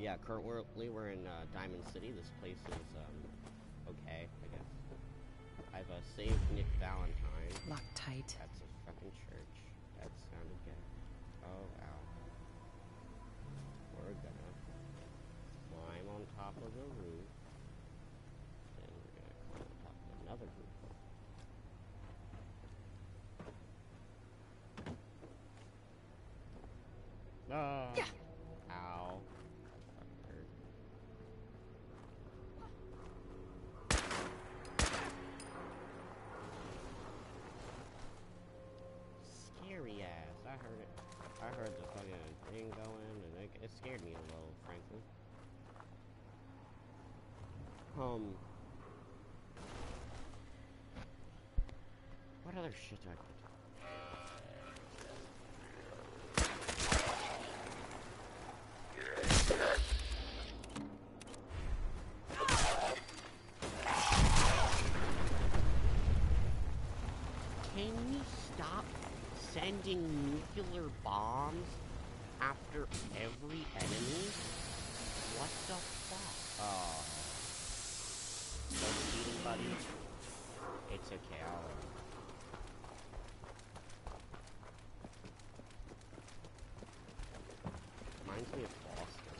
Yeah, currently we're in Diamond City. This place is okay, I guess. I've saved Nick Valentine. Locked tight. That's a fucking church. That sounded good. Oh, ow. We're gonna climb on top of the roof. Then we're gonna climb on top of another roof. Ah. Yeah. Ow. Fucking hurt. Scary ass. I heard it. I heard the fucking thing going, and it scared me a little, frankly. What other shit do I put? Can you stop sending nuclear bombs after every enemy? What the fuck? Oh. Overheating, buddy. It's okay, reminds me of Boston.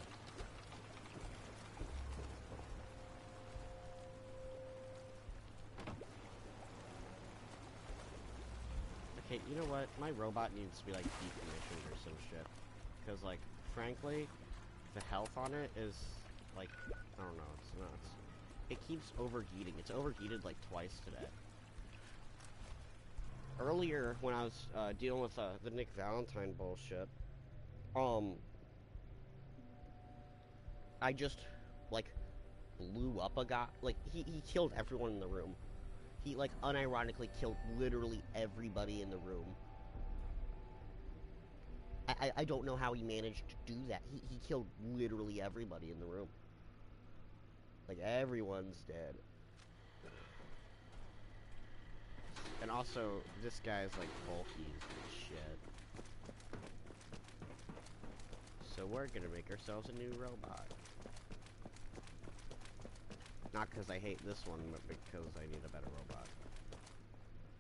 Okay, you know what? My robot needs to be, like, decommissioned or some shit. Because, like, frankly, the health on it is, like, I don't know, it's nuts. It keeps overheating. It's overheated, like, twice today. Earlier, when I was dealing with the Nick Valentine bullshit, I just, like, blew up a guy. Like, he killed everyone in the room. He, like, unironically killed literally everybody in the room. I don't know how he managed to do that. He killed literally everybody in the room. Like, everyone's dead. And also, this guy's, like, bulky as shit. So we're gonna make ourselves a new robot. Not because I hate this one, but because I need a better robot.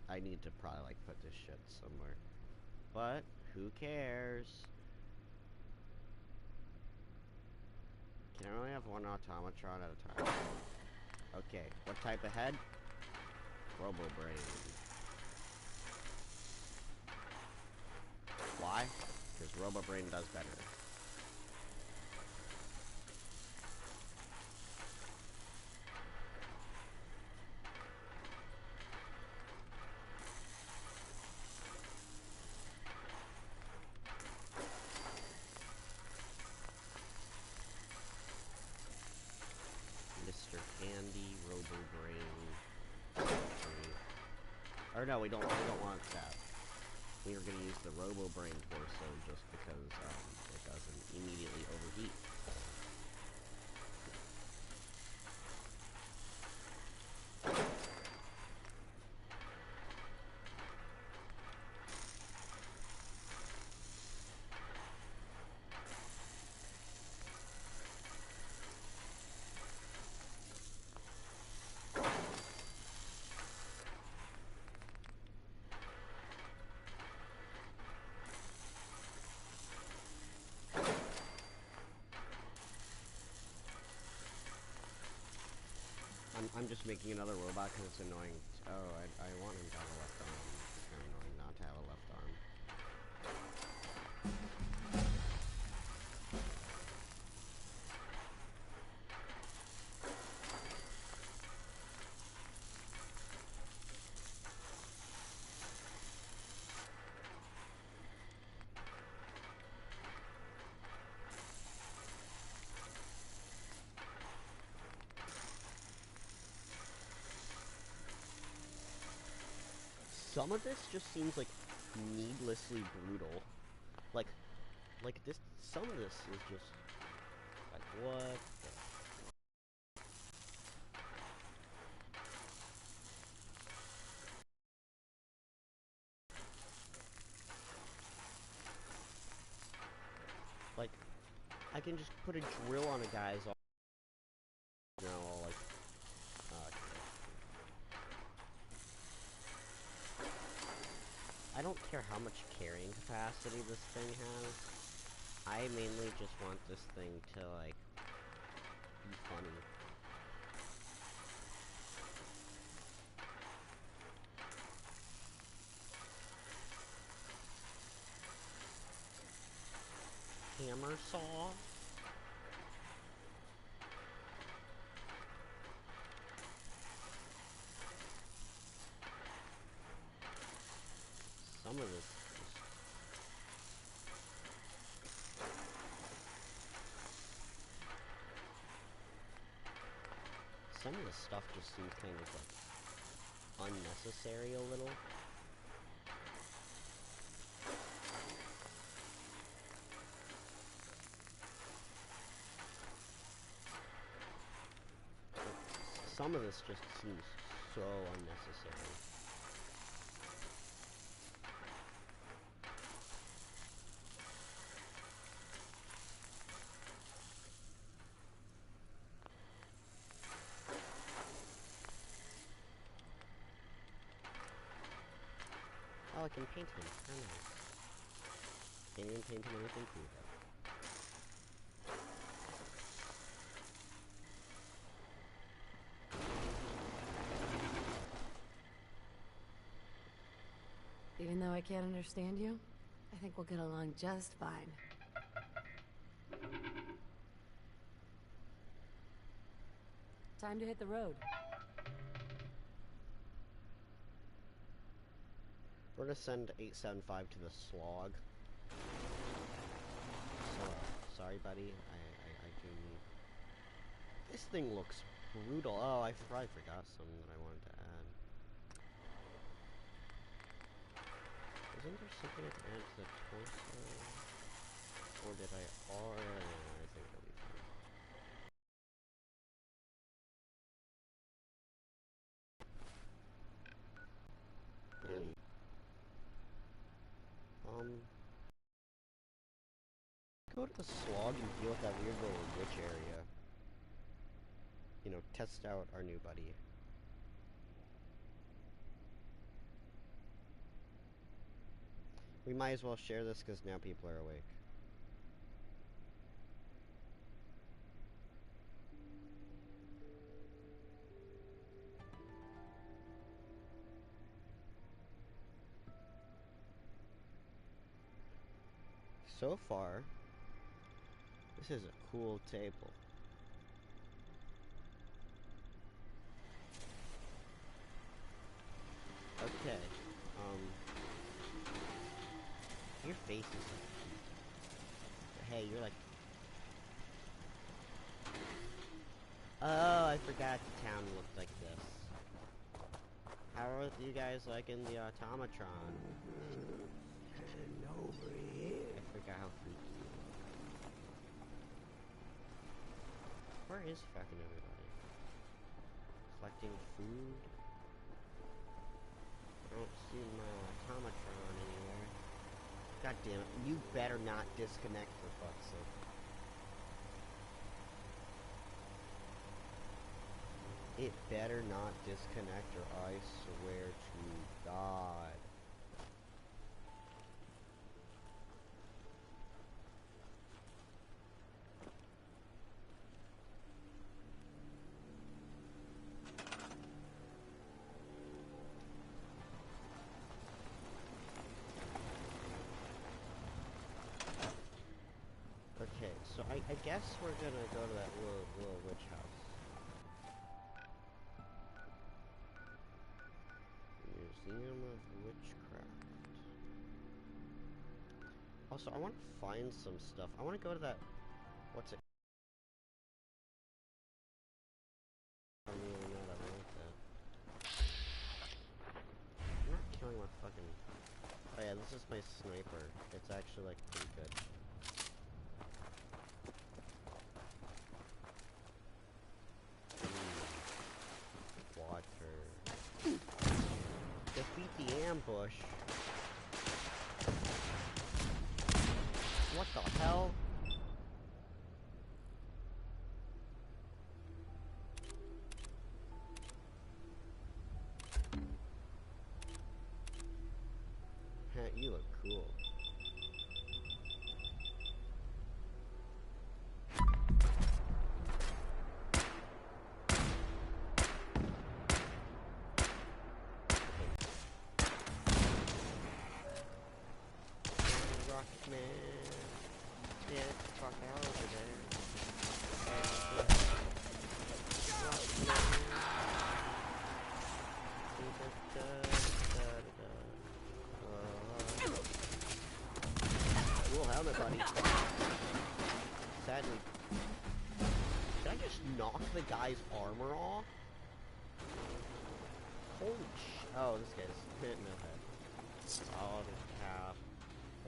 I need to probably, like, put this shit somewhere. But, who cares? Can I only have one automatron at a time? Okay, what type of head? Robo-brain. Why? Because Robo-brain does better. Mr. Candy, Robo-brain. Or no, we don't want that. We are going to use the Robo-brain torso just because it doesn't immediately overheat. I'm just making another robot because it's annoying. Oh, I want him to have a left arm. It's kind of annoying not to have a left arm. Some of this just seems like needlessly brutal. Like this. Some of this is just like what? Like I can just put a drill on a guy's arm. You know, like, I don't care how much carrying capacity this thing has. I mainly just want this thing to, like, be funny. Hammer saw. Some of this. Some of this stuff just seems kind of like unnecessary a little. Some of this just seems so unnecessary. Oh, I can paint him. How nice. Can't even paint him anything cool though. Even though I can't understand you, I think we'll get along just fine. Time to hit the road. We're gonna send 875 to the slog. So, sorry buddy, I do need... This thing looks brutal. Oh, I probably forgot something that I wanted to add. Isn't there something I can add to the torso? Or did I already? I think I'll be fine. Go to the slog and deal with that weird little witch area. You know, test out our new buddy. We might as well share this because now people are awake. So far, this is a cool table. Okay, your face is like, hey, you're like, oh, I forgot the town looked like this. How are you guys liking the automatron? And over here. I forgot how freaky. Where is fucking everybody? Collecting food? I don't see my automatron anywhere. God damn it, you better not disconnect for fuck's sake. It better not disconnect or I swear to God. Okay, so I guess we're gonna go to that little witch house. Museum of Witchcraft. Also, I want to find some stuff. I want to go to that... What's it? I'm really not like that. I'm not killing my fucking... Oh yeah, this is my sniper. It's actually, like, pretty good. Water. Defeat the ambush. What the hell? You look cool. Rockman. Get the fuck out over there. Cool helmet, buddy. Sadly. Did I just knock the guy's armor off? Holy sh... Oh, this guy's hitting the head. Solid cap.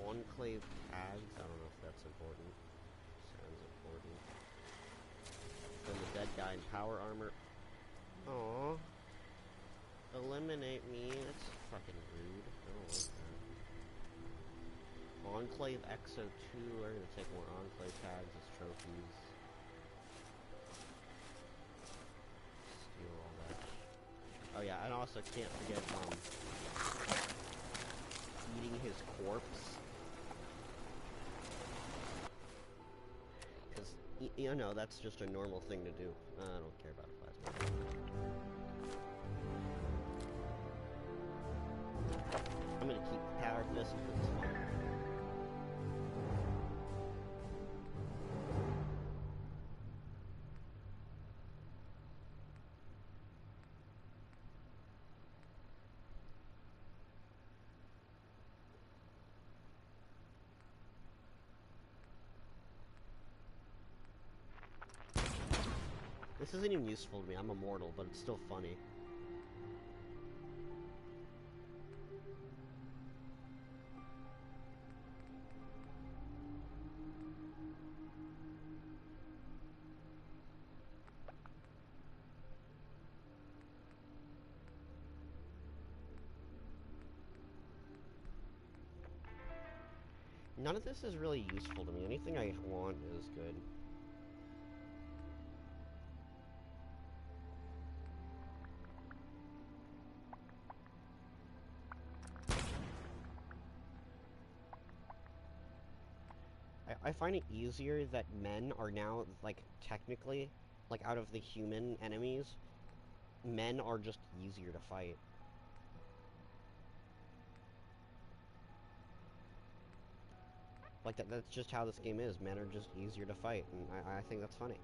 Enclave tags. I don't know if that's important. Sounds important. Then the dead guy in power armor. Aww. Eliminate me. That's fucking rude. I don't like that. Enclave XO2. We're gonna take more Enclave tags as trophies. Steal all that. Oh yeah, and also can't forget eating his corpse. Because you know that's just a normal thing to do. I don't care about a plasma. I'm gonna keep the power fist because it's fun. This isn't even useful to me. I'm immortal, but it's still funny. None of this is really useful to me. Anything I want is good. I find it easier that men are now, like, technically, like, out of the human enemies, men are just easier to fight. Like, that's just how this game is. Men are just easier to fight, and I think that's funny.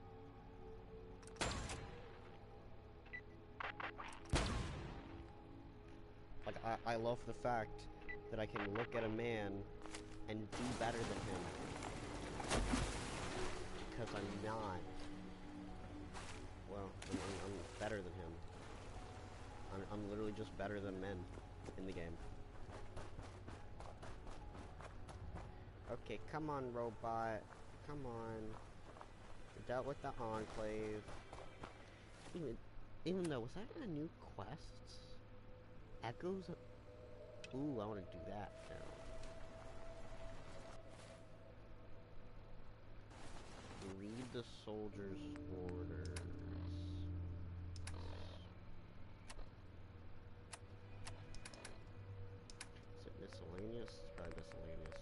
Like, I love the fact that I can look at a man and do better than him. Because I'm not. Well, I'm better than him. I'm literally just better than men in the game. Okay, come on, robot. Come on. We dealt with the Enclave. Even though, was that a new quest? Echoes? Ooh, I want to do that now. Read the soldier's orders. Is it miscellaneous? It's probably miscellaneous.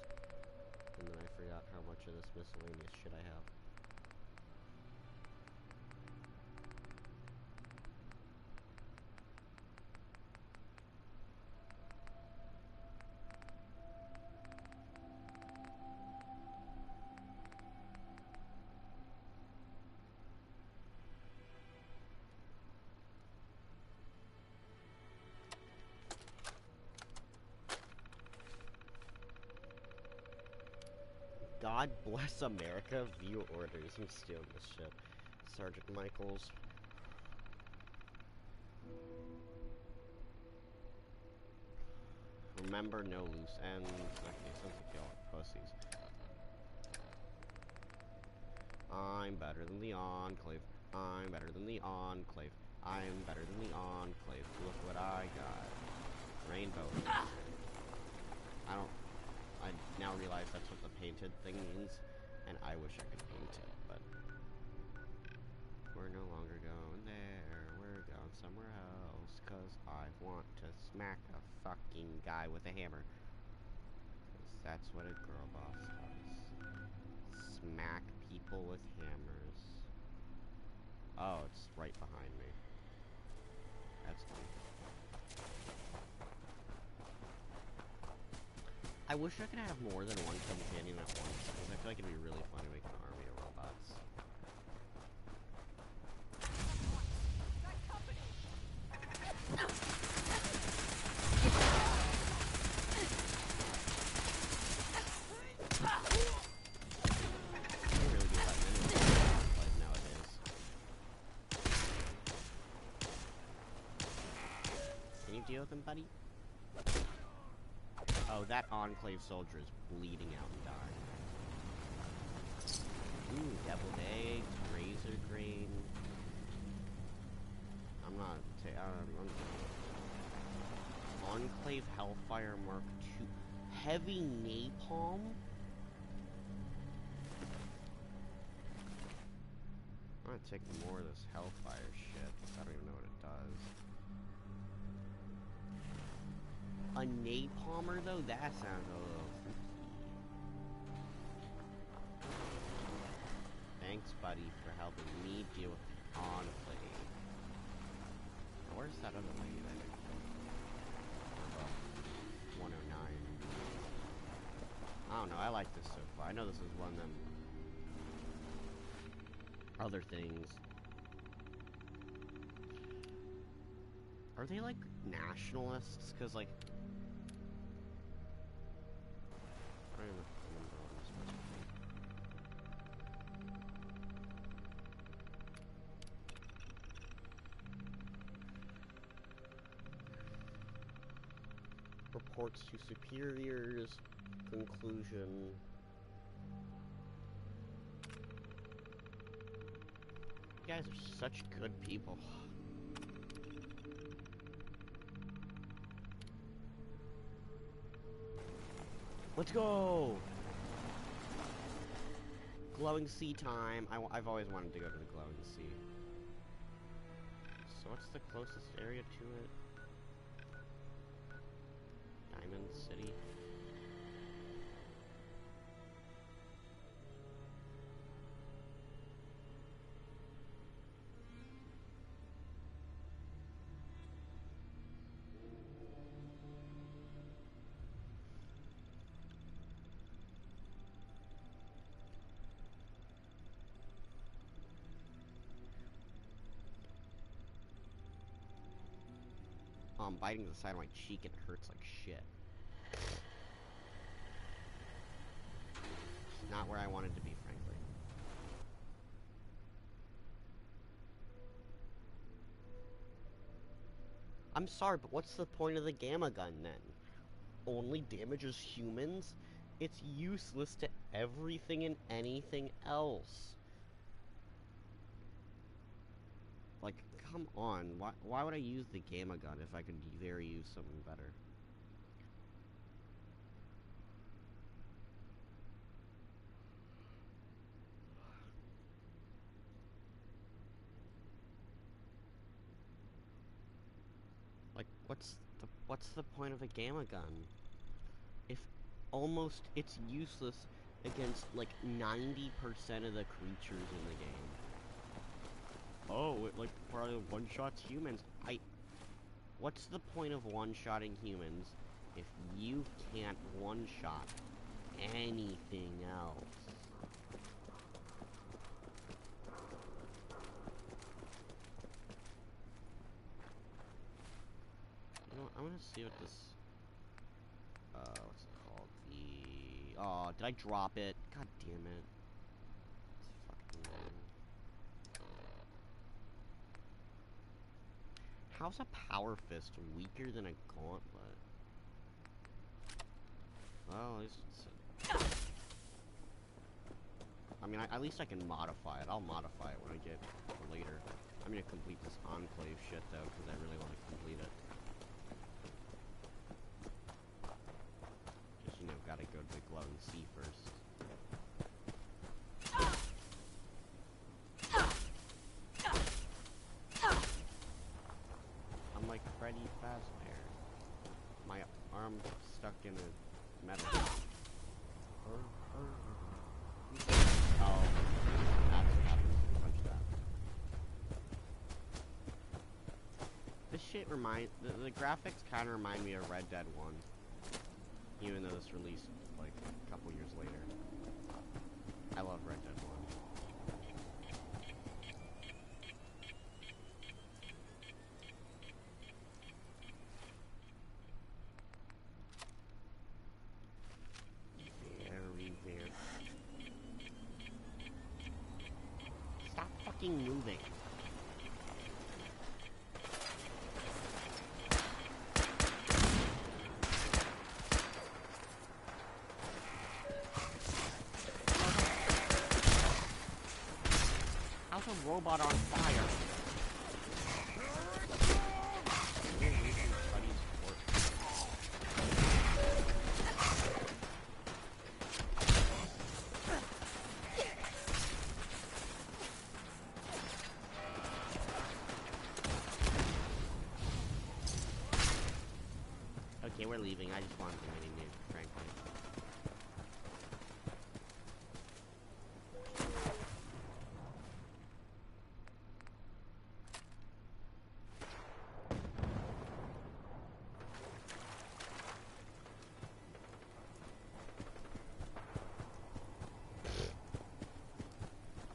And then I forgot how much of this miscellaneous shit I have. God bless America, view orders. I'm stealing this shit. Sergeant Michaels. Remember, no loose ends. Okay, sounds like y'all are pussies. I'm better than the Enclave. I'm better than the Enclave. I'm better than the Enclave. Look what I got. Rainbow. I now realize that's what the painted thing means, and I wish I could paint it, but we're no longer going there. We're going somewhere else, 'cause I want to smack a fucking guy with a hammer. That's what a girl boss does. Smack people with hammers. Oh, it's right behind me. That's fun. I wish I could have more than one companion at once, because I feel like it'd be really fun to make an army of robots. They really do that many like nowadays. Can you deal with them, buddy? Oh, that Enclave soldier is bleeding out and dying. Ooh, deviled eggs, razor grain. I'm not. Enclave Hellfire Mark II. Heavy napalm? I'm gonna take more of this Hellfire shit. I don't even know what it does. A napalmer, though? That sounds a little freaky. Thanks, buddy, for helping me deal with the Enclave. Now, where's that other lady that I didn't kill? 109. I don't know, I like this so far. I know this is one of them other things. Are they, like, nationalists? Because, like, I don't even remember what I'm supposed to be. Reports to superiors. Conclusion. You guys are such good people. Let's go! Glowing Sea time. I've always wanted to go to the Glowing Sea. So what's the closest area to it? Diamond City? I'm biting the side of my cheek and it hurts like shit. It's not where I wanted to be, frankly. I'm sorry, but what's the point of the gamma gun then? Only damages humans? It's useless to everything and anything else. Like, come on. Why would I use the gamma gun if I could very use something better? Like, what's the point of a gamma gun? If it's useless against like 90% of the creatures in the game. Oh, it like probably one-shots humans. What's the point of one-shotting humans if you can't one-shot anything else? You know what, I'm gonna see what this what's it called? Oh, did I drop it? God damn it. It's fucking lame. How's a power fist weaker than a gauntlet? Well, at least it's I mean, at least I can modify it. I'll modify it when I get later. I'm gonna complete this Enclave shit, though, because I really want to complete it. Just, you know, gotta go to the Glowing Sea first. I'm like Freddy Fazbear. My arm stuck in a metal. shit the graphics kind of remind me of Red Dead 1, even though this released like a couple years later. I love Red Dead 1. Very. Stop fucking moving. How's a robot on fire? Okay, we're leaving. I just wanted to mini nuke, frankly.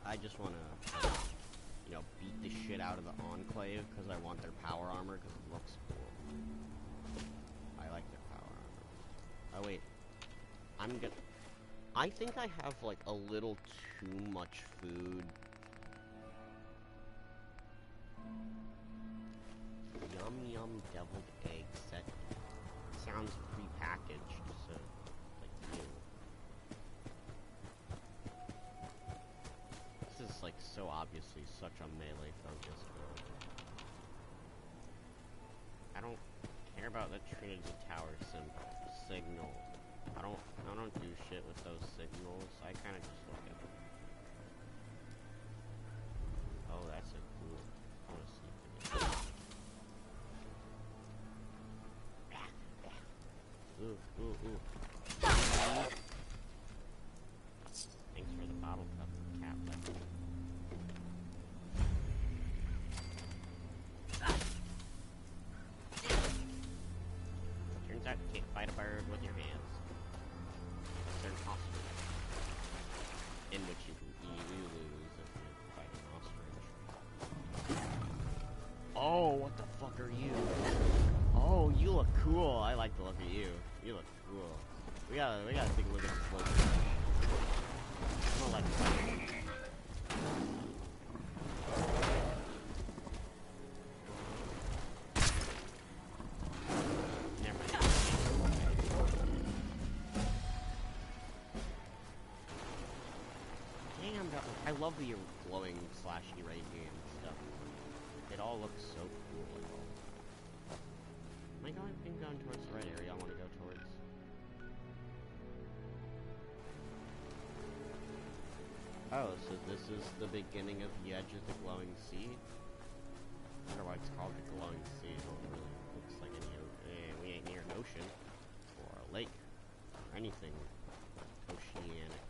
I just want to, you know, beat the shit out of the Enclave because I want their power armor because it looks cool. I like their power armor. Oh wait, I think I have like a little too much food. Yum yum deviled egg set. Sounds prepackaged, so like ew. This is like so obviously such a melee focused build. I don't care about the Trinity Tower signal. I don't do shit with those signals. I kind of just look at them. Oh, that's a cool. I want to sleep in it. Ooh, ooh, ooh. Thanks for the bottle cup cap. Turns out you can't fight a bird with your hands. They're an ostrich. In which you lose if you fight an ostrich. Oh, what the fuck are you? Oh, you look cool. I like to look at you. You look cool. We gotta take a look at this look. I'm gonna let you fight. I love the glowing slash irradiating stuff. It all looks so cool. Am I going towards the right area I want to go towards? Oh, so this is the beginning of the edge of the glowing sea? I wonder why it's called the glowing sea. It don't really looks like we ain't near an ocean or a lake or anything oceanic.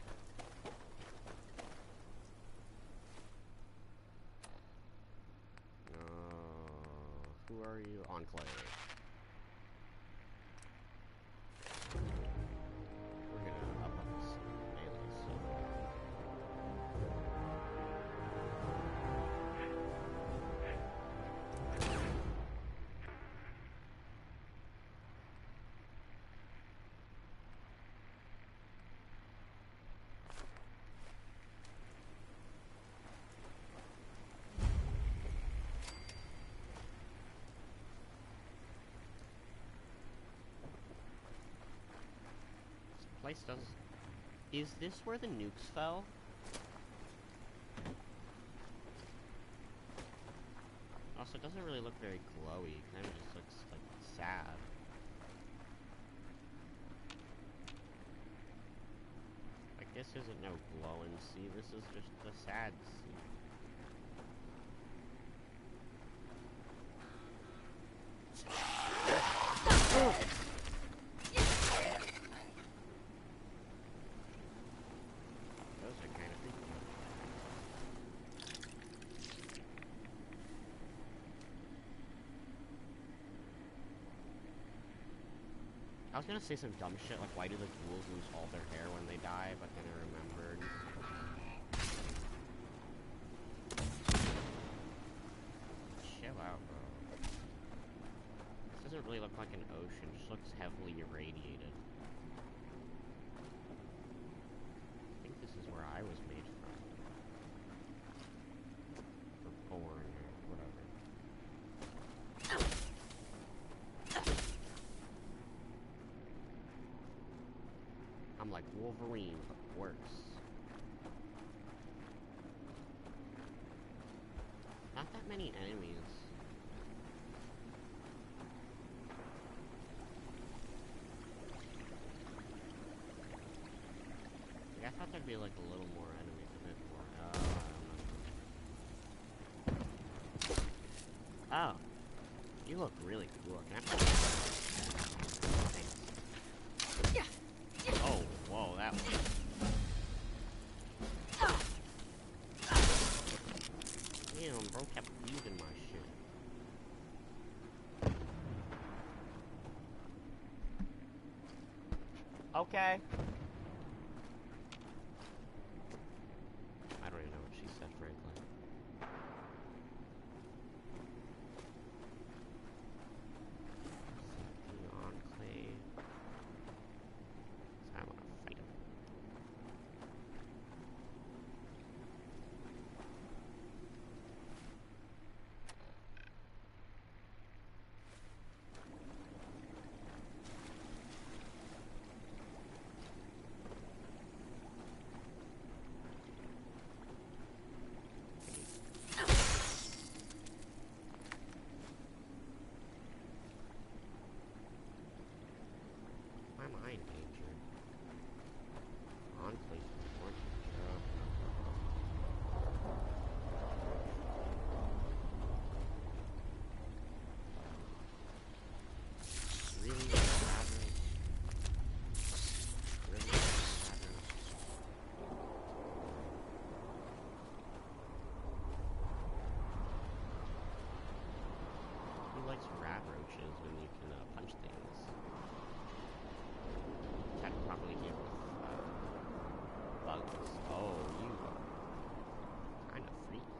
Who are you? Enclave. We're gonna up this melee, so... Place does... Is this where the nukes fell? Also, it doesn't really look very glowy. It kind of just looks, like, sad. Like, this isn't no glowing sea. This is just the sad sea. I was gonna say some dumb shit like why do the ghouls lose all their hair when they die, but then I remembered. Chill out, bro. This doesn't really look like an ocean, it just looks heavily irradiated. I think this is where I was made from. Or born, or whatever. I'm like Wolverine, but worse. Not that many enemies. Like, I thought there'd be like a little more enemies, a bit more. I don't know. Oh, you look really cool. Can I put Thanks. Oh, whoa, that was... Damn, bro kept using my shit. Okay. I don't even know what she said, frankly. The Enclave. So I wanna fight him. Why am I in danger? Enclave is more danger. Really? Rabbit? Really? Rabbit? Who likes rat roaches when you can punch things? I'd probably deal with bugs. Oh, you are kind of freaky.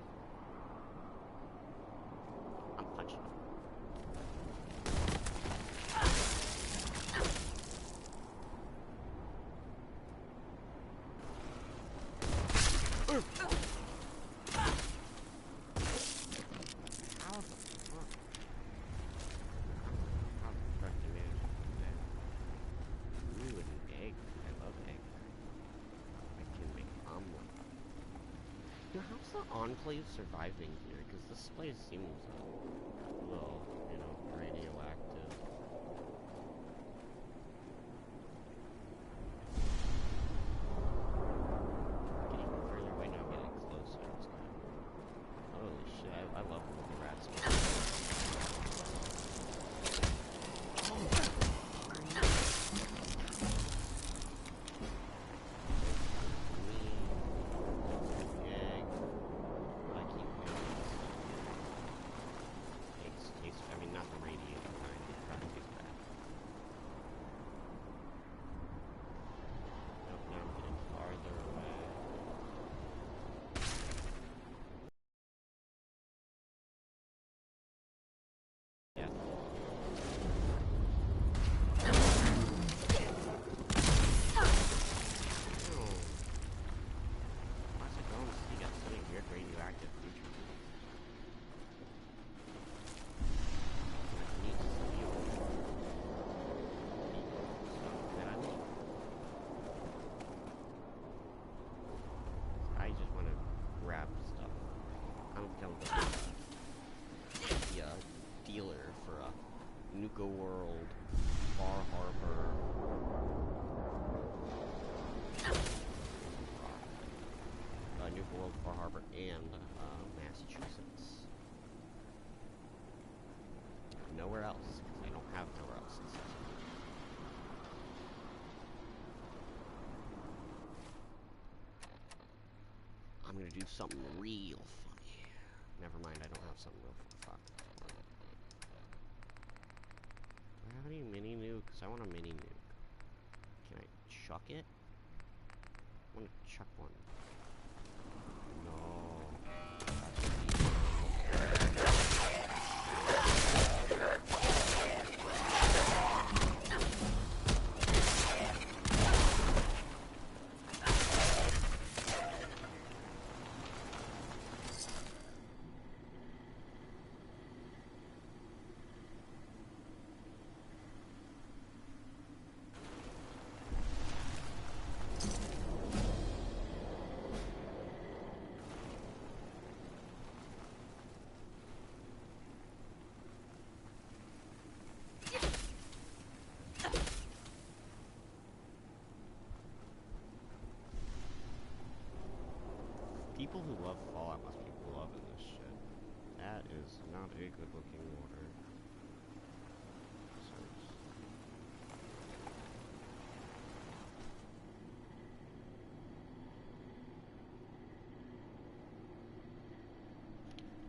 I'm punching him. How the fuck? How the fuck do you manage to do that? Ooh, an egg. I love egg. I can make omelet. Dude, how's the Enclave surviving here? Because this place seems a little, you know, radioactive. Getting further away now, getting closer. It's like, holy shit, I love when the rats go. I mean, not the radiating kind, it probably tastes bad. Nope, now I'm getting farther away. Yeah. Oh. Why's it going? You got so many weird radioactive creatures. I just want to grab stuff. I'm kind of the dealer for Nuka World, Bar Harbor. Nuka World, Bar Harbor, and Massachusetts. Nowhere else, because I don't have nowhere else. I'm gonna do something real funny. Never mind, I don't have something real funny. Fuck. Do I I have any mini nukes? I want a mini nuke. Can I chuck it? I want to chuck one. No. People who love Fallout must be loving this shit. That is not a good looking water.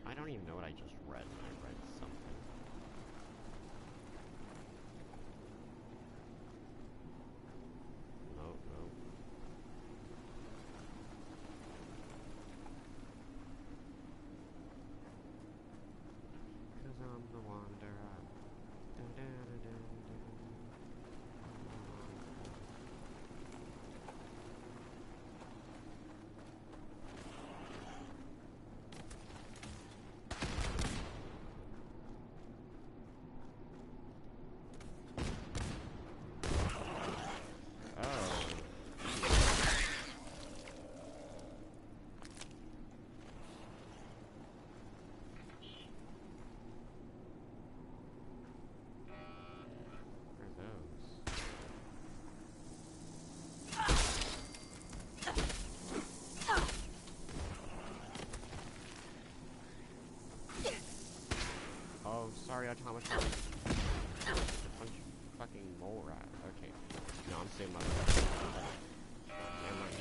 I don't even know what I just read. I read something. No, no. Cause I'm the wanderer. Da, da, da, da, da. Oh, sorry, automaton. A bunch of fucking mole rat. Okay. No, I'm saving my life. Never mind.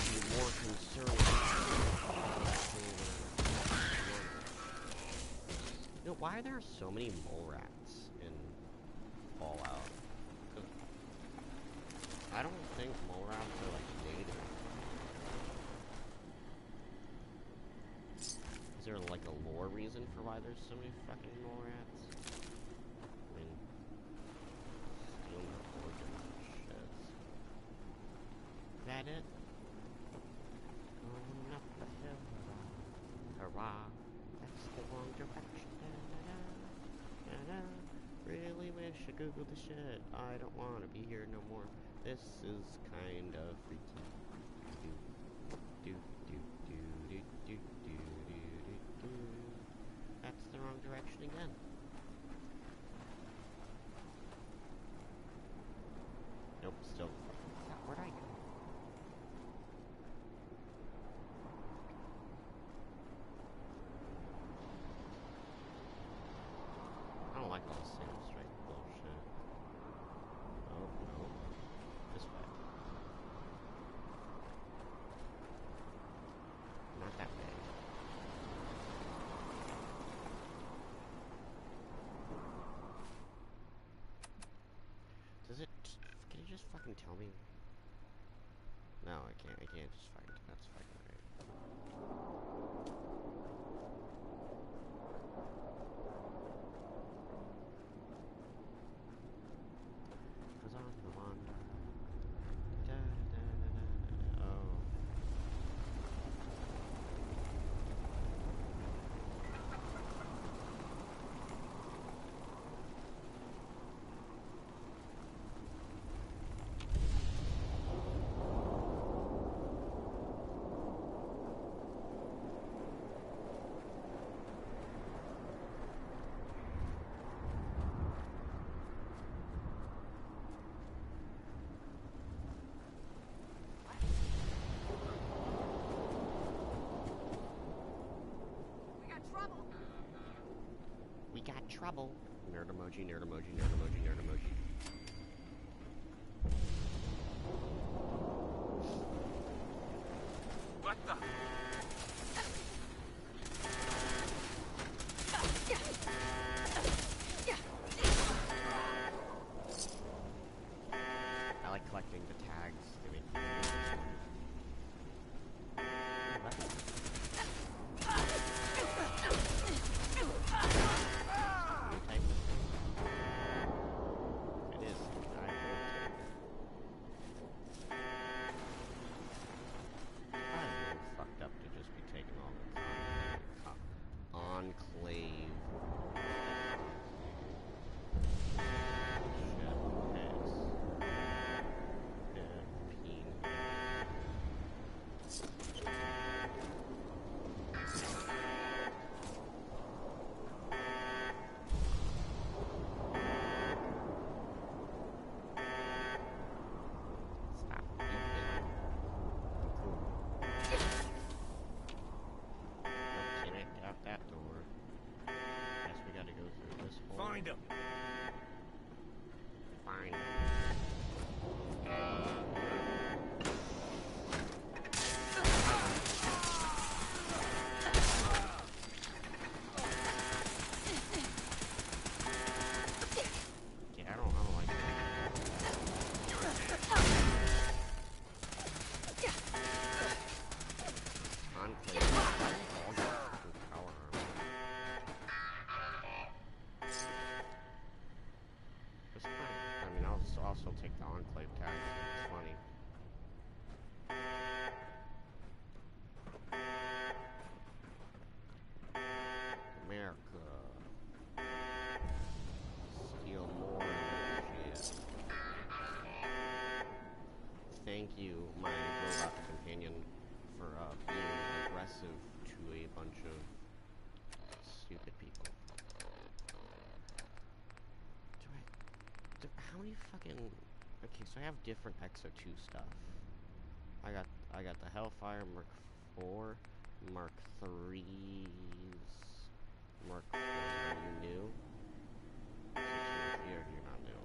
Be more concerned. You know, why are there so many mole rats in Fallout? I don't think mole rats are like native. Is there like a lore reason for why there's so many fucking mole rats? I mean, stealing their organs and shit. Is that it? Going up the hill, hurrah, hurrah. That's the wrong direction. Da, da, da, da, da. Really wish I googled the shit. I don't want to be here no more. This is kind of freaky. Do, do, do, do, do, do, do, do, do. That's the wrong direction again. Nope, still. Where'd I go? I don't like all this single straight bullshit. Oh, no. This way. Not that way. Does it... Can you just fucking tell me? No, I can't. I can't just fucking... That's fucking right. Cause I'm the one. Da, da, da, da, da, da. Oh. We got trouble. Nerd emoji, nerd emoji, nerd emoji, nerd emoji. I like collecting the tags. They make me It is. I will take it. I'm fucked up to just be taking all the enclave. Find him. Fine. Yeah, I don't like it. Enclave. Power armor. It's fine. I mean, I'll still take the Enclave tag. It's funny. America. Steal more shit. Thank you, my robot companion, for being aggressive to a bunch of stupid people. How many fucking... Okay, so I have different Exo 2 stuff. I got the Hellfire Mark 4, Mark 3s, Mark 4. Are you new? You're not new.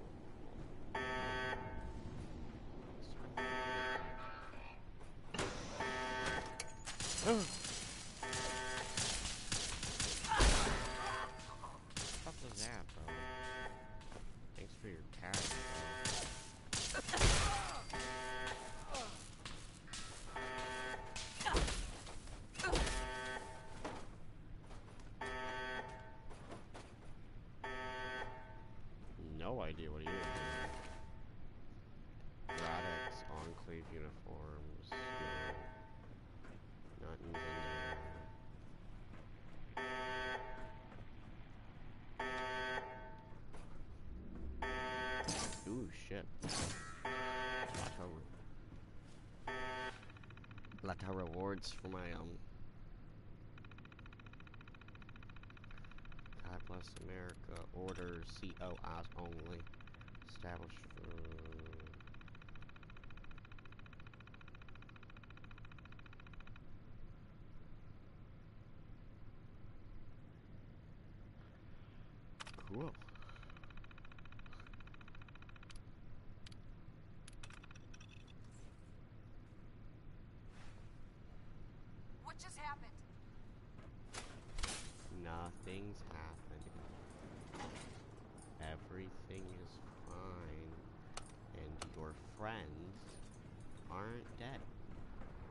What was that, bro? Thanks for your tag, bro. No idea what he is. Radix, Enclave uniforms. No. Not using there. Ooh, shit. Lotto rewards for my, God bless America. Order COIs only. Established. Cool. What just happened? Nothing's happening. Everything is fine. And your friends aren't dead.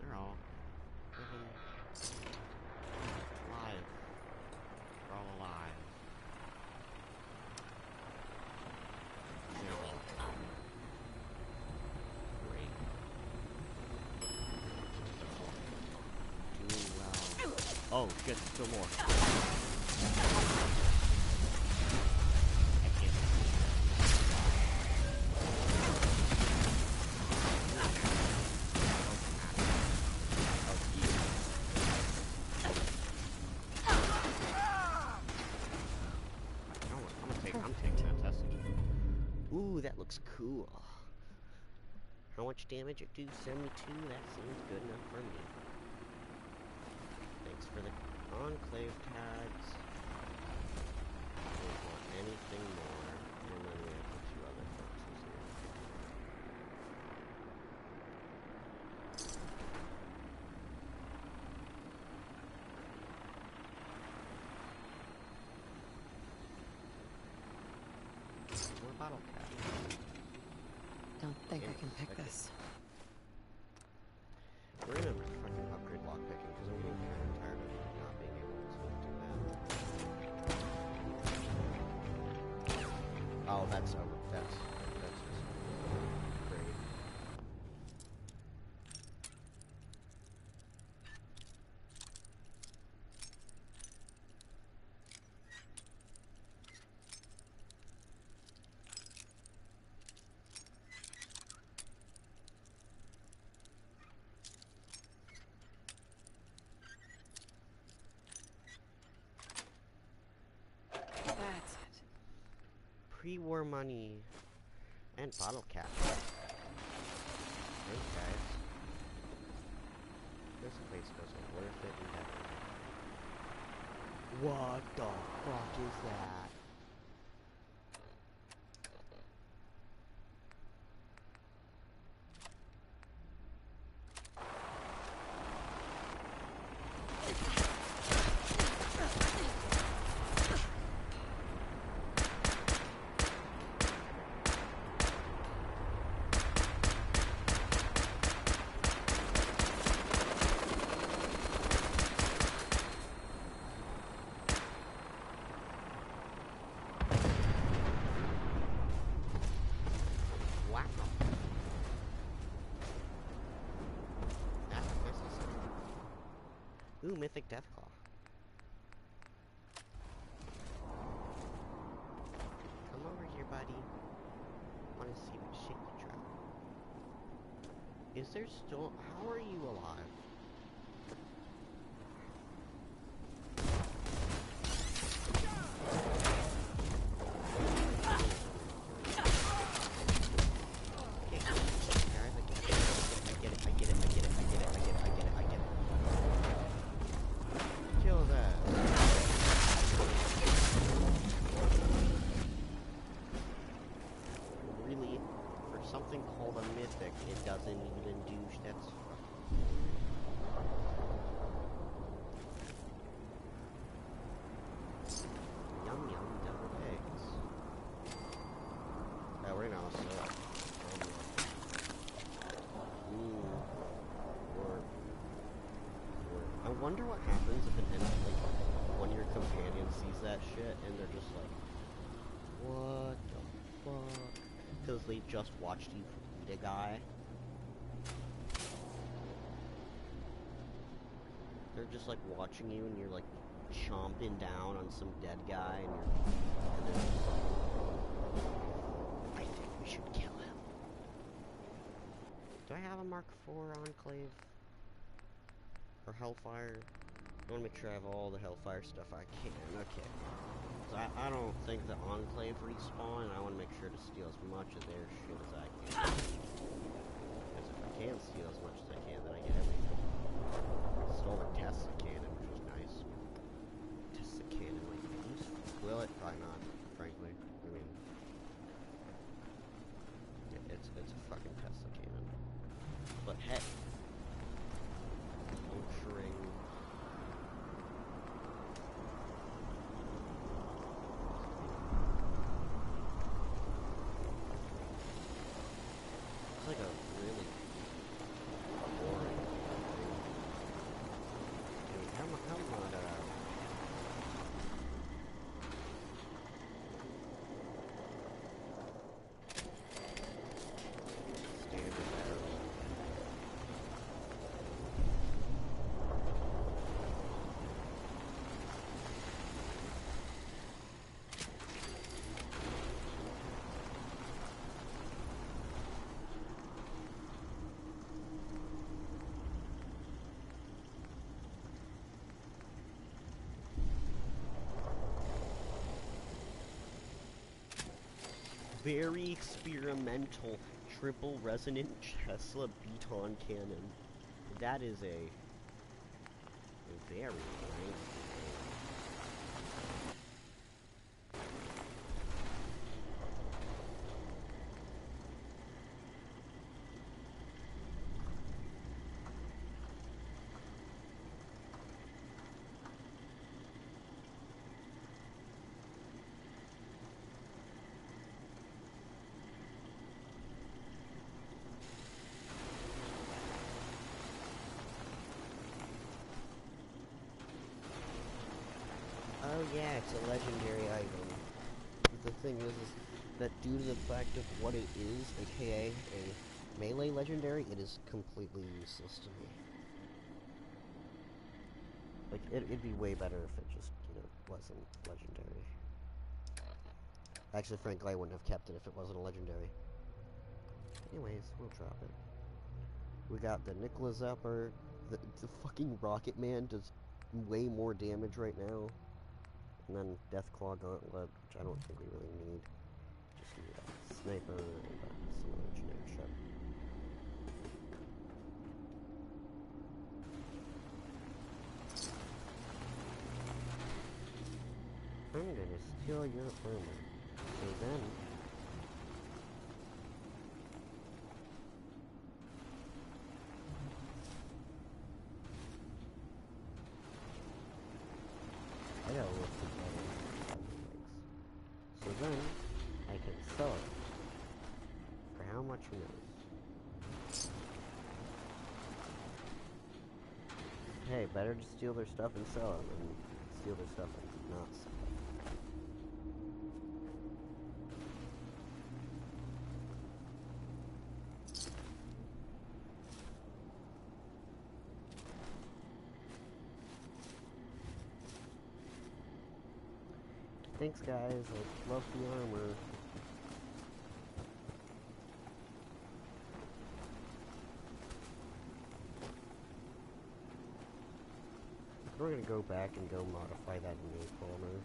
They're all living alive. They're all alive. They're all great. Doing well. Oh shit, still more. I'm taking that test. Ooh, that looks cool. How much damage at 272? That seems good enough for me. Thanks for the Enclave tags. Don't want anything more. And then we have the two other boxes here. bottle cap. Don't think I can pick Okay. this. We're gonna fucking upgrade lockpicking because I'm getting kind of tired of not being able to do that. Oh, that's just great. That's it. Pre-war money and bottle cap. Thanks, guys. This place was worth it indefinitely. What the fuck is that? Wow. That's necessary. Ooh, Mythic Deathclaw. Come over here, buddy. Wanna see what shit you drop? Is there still... How are you alive? Okay, guys, I get it. Kill that. Really? For something called a mythic, it doesn't even do... That's fucking... Yum yum deviled eggs. We're gonna also... I wonder what happens if it ends like one of your companions sees that shit and they're just like, what the fuck? Because they just watched you eat a guy. They're just like watching you and you're like chomping down on some dead guy and they're just like, I think we should kill him. Do I have a Mark IV Enclave? Or Hellfire? I want to make sure I have all the Hellfire stuff I can. Okay. So I don't think the Enclave respawn, and I want to make sure to steal as much of their shit as I can. Because if I can steal as much as I can, then I get everything. Stole the Tesla cannon, which was nice. Tesla cannon might be useful. Will it? Probably not, frankly. I mean... It's a fucking Tesla cannon. But hey... Puncturing. It's like a really boring thing. Dude, how much standard barrel. Very experimental triple resonant Tesla Beaton cannon. That is a very nice thing. it's a legendary item. The thing is that due to the fact of what it is, aka a melee legendary, it is completely useless to me. Like, it'd be way better if it just, you know, wasn't legendary. Actually, frankly, I wouldn't have kept it if it wasn't a legendary. Anyways, we'll drop it. We got the Nikola Zapper. The fucking Rocket Man does way more damage right now. And then Deathclaw Gauntlet, which I don't think we really need. Just need a sniper and some other generic shit. I'm gonna steal your armor. So then... I gotta look together. So then, I can sell it. For how much who knows? Hey, better to steal their stuff and sell it than steal their stuff and not sell it. Thanks, guys. I love the armor. We're gonna go back and go modify that innate armor.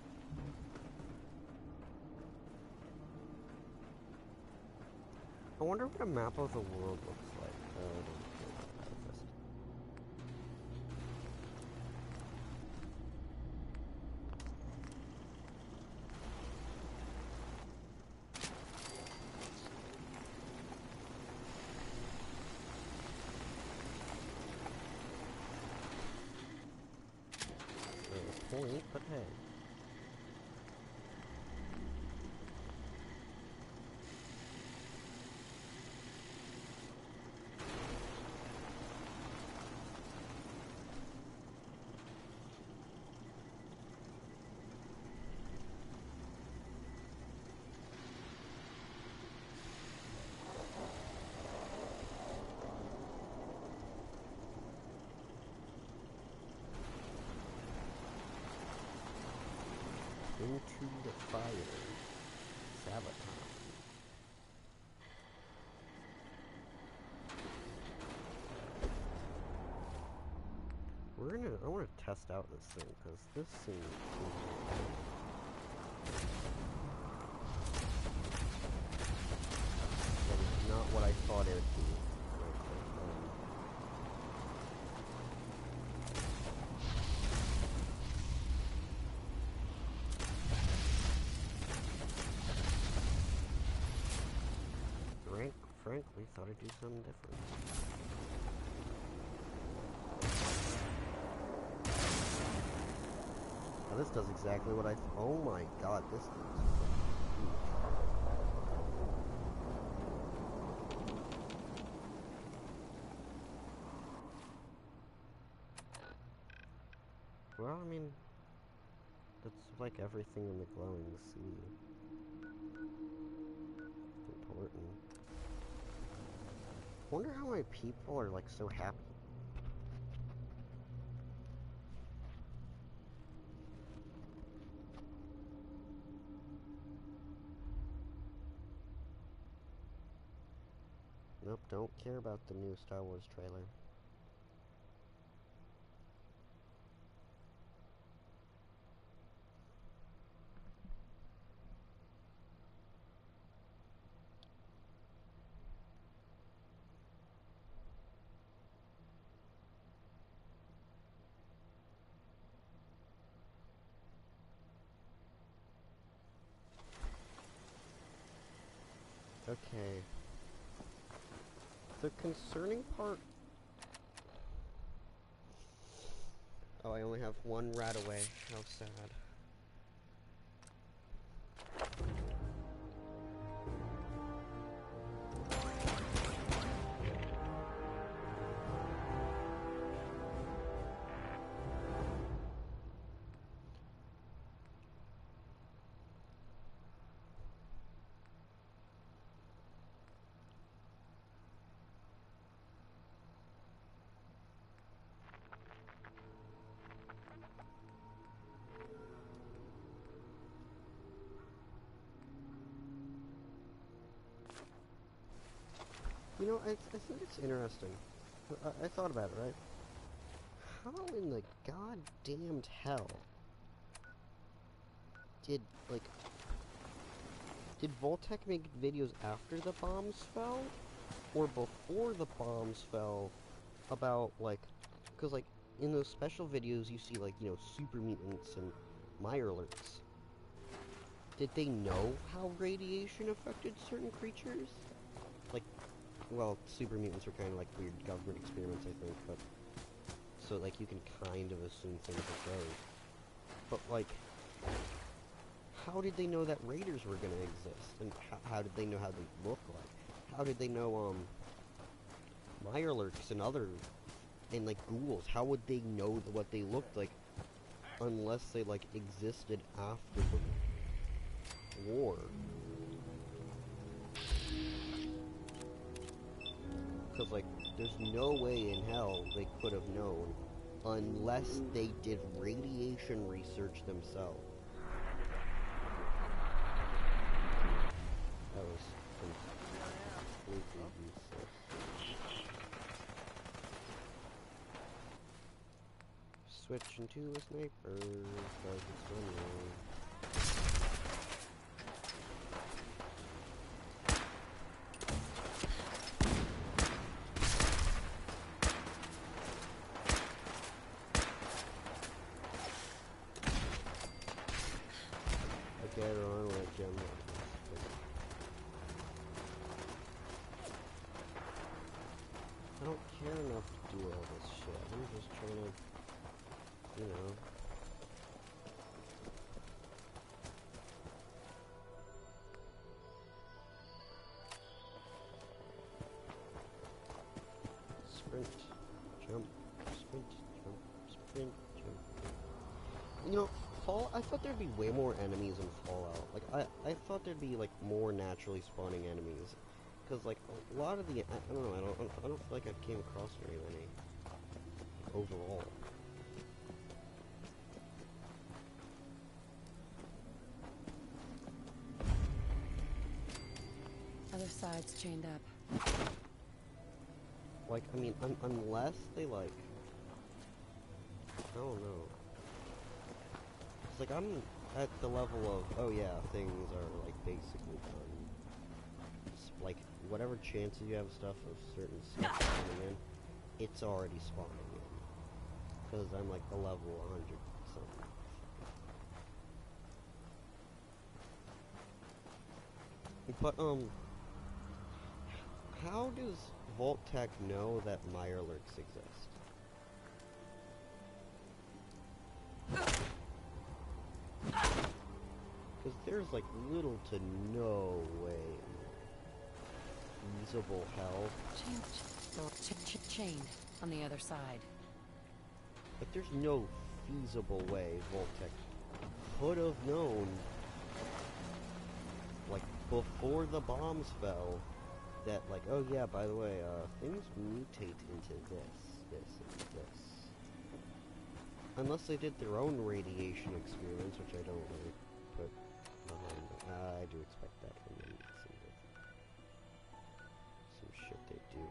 I wonder what a map of the world looks like. I don't care about manifest. Point, but hey. Into the fire. Sabotage. I want to test out this thing, because this seems that is not what I thought it would be. Frankly, thought I'd do something different. Now this does exactly what I oh my god, this thing's huge. Well, I mean, that's like everything in the glowing sea. It's important. I wonder how my people are, like, so happy. Nope, don't care about the new Star Wars trailer. Okay. The concerning part... Oh, I only have one rat away. How sad. You know, I think it's interesting. I thought about it, right? How in the goddamned hell did Voltec make videos after the bombs fell? Or before the bombs fell about, like, because, like, in those special videos you see, like, you know, super mutants and Mirelurks. Did they know how radiation affected certain creatures? Like, well, super mutants are kind of like weird government experiments, I think, but... So, like, you can kind of assume things like those. But, like, how did they know that raiders were going to exist? And how did they know how they look like? How did they know, Mirelurks and other... And, like, ghouls? How would they know what they looked like unless they, like, existed after the war? Because, like, there's no way in hell they could have known unless they did radiation research themselves. That was completely useless. Switch into a sniper, because it's funny. Okay, everyone, let Jim know. I don't care enough to do all this shit. I'm just trying to, you know. Sprint, jump, sprint, jump, sprint, jump. You know, I thought there'd be way more enemies in Fallout. Like, I thought there'd be, like, more naturally spawning enemies. Because, like, a lot of the, I don't know, I don't feel like I came across very many. Overall. Other side's chained up. Like, I mean, unless they, like, I don't know. It's like, I'm at the level of, oh yeah, things are, like, basically done. It's like, whatever chances you have stuff of certain stuff spawning in, it's already spawning in. Because I'm, like, the level 100 something. But, how does Voltec know that Mirelurks exist? Because there's, like, little to no way feasible hell. Chained on the other side. Like, there's no feasible way Voltec could have known, like, before the bombs fell, that, like, oh yeah, by the way, things mutate into this, and this. Unless they did their own radiation experiments, which I don't really put behind them. I do expect that from them. Some shit they do.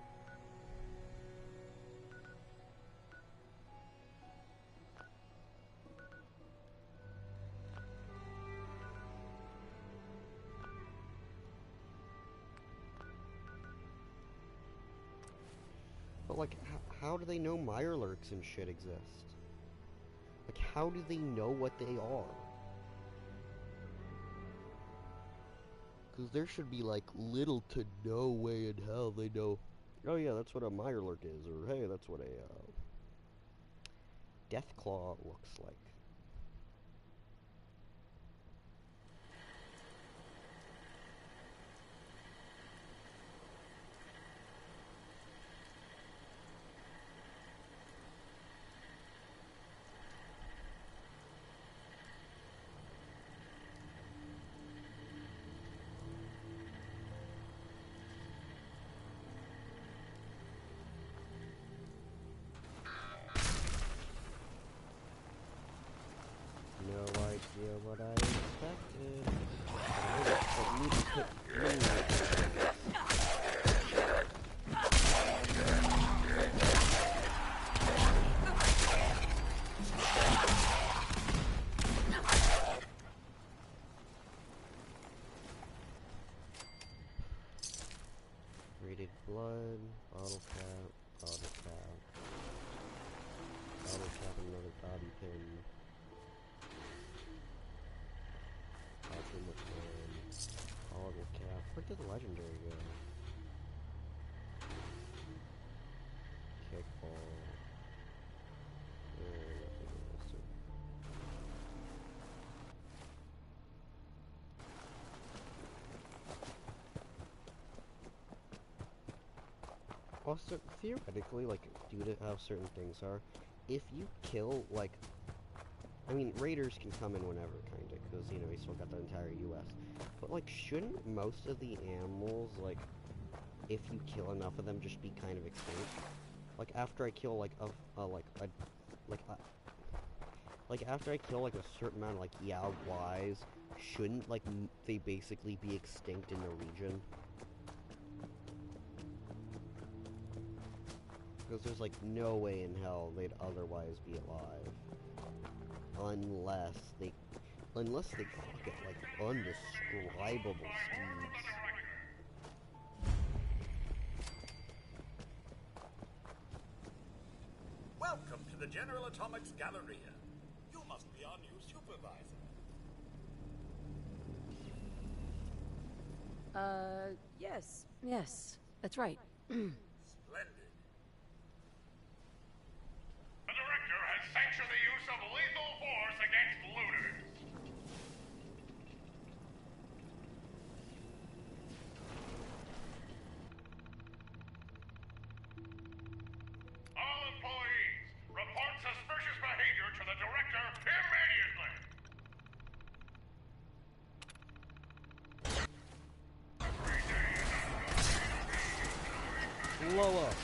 But, like, how do they know Mirelurks and shit exist? Like, how do they know what they are? Because there should be, like, little to no way in hell they know, oh yeah, that's what a Mirelurk is, or hey, that's what a, Deathclaw looks like. blood, bottle cap, bottle cap, bottle cap, another bobby pin. Bathroom with bottle cap. Where did the legendary go? Kickball. Also, theoretically, like, due to how certain things are, if you kill, like, I mean, raiders can come in whenever, kinda, because, you know, you still got the entire U.S. But, like, shouldn't most of the animals, like, if you kill enough of them, just be kind of extinct? Like, after I kill, like, after I kill, like, a certain amount of, like, Yao-Guais, shouldn't, like, they basically be extinct in the region? Because there's, like, no way in hell they'd otherwise be alive. Unless they get, like, undescribable speeds. Welcome to the General Atomics Galleria. You must be our new supervisor. Yes, that's right. Splendid. The director has sanctioned the use of lethal force against looters. All employees, report suspicious behavior to the director immediately. Blow up.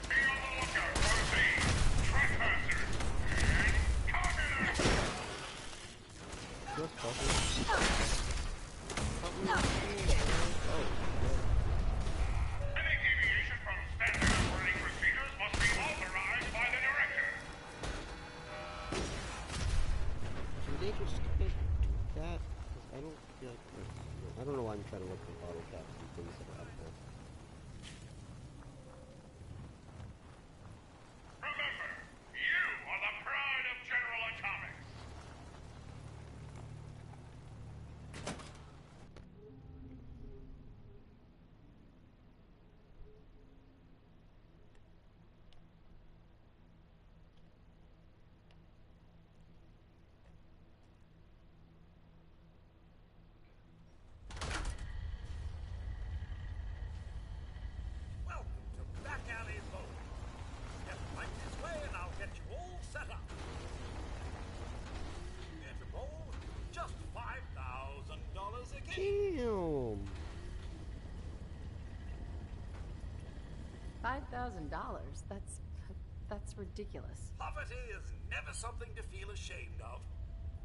Be on the lookout for thieves, trespassers, and communists. Just fucking. Any deviation from standard operating procedures must be authorized by the director. Do they just do that? Because I don't feel like I don't know why I'm trying to look for bottle caps and things that are out there. Remember, you are the pride of General Atomics. Welcome to Back Alley Bowling. Step right this way and I'll get you all set up. Here to bowl, just $5,000 a game. Damn! $5,000? That's ridiculous. Poverty is never something to feel ashamed of.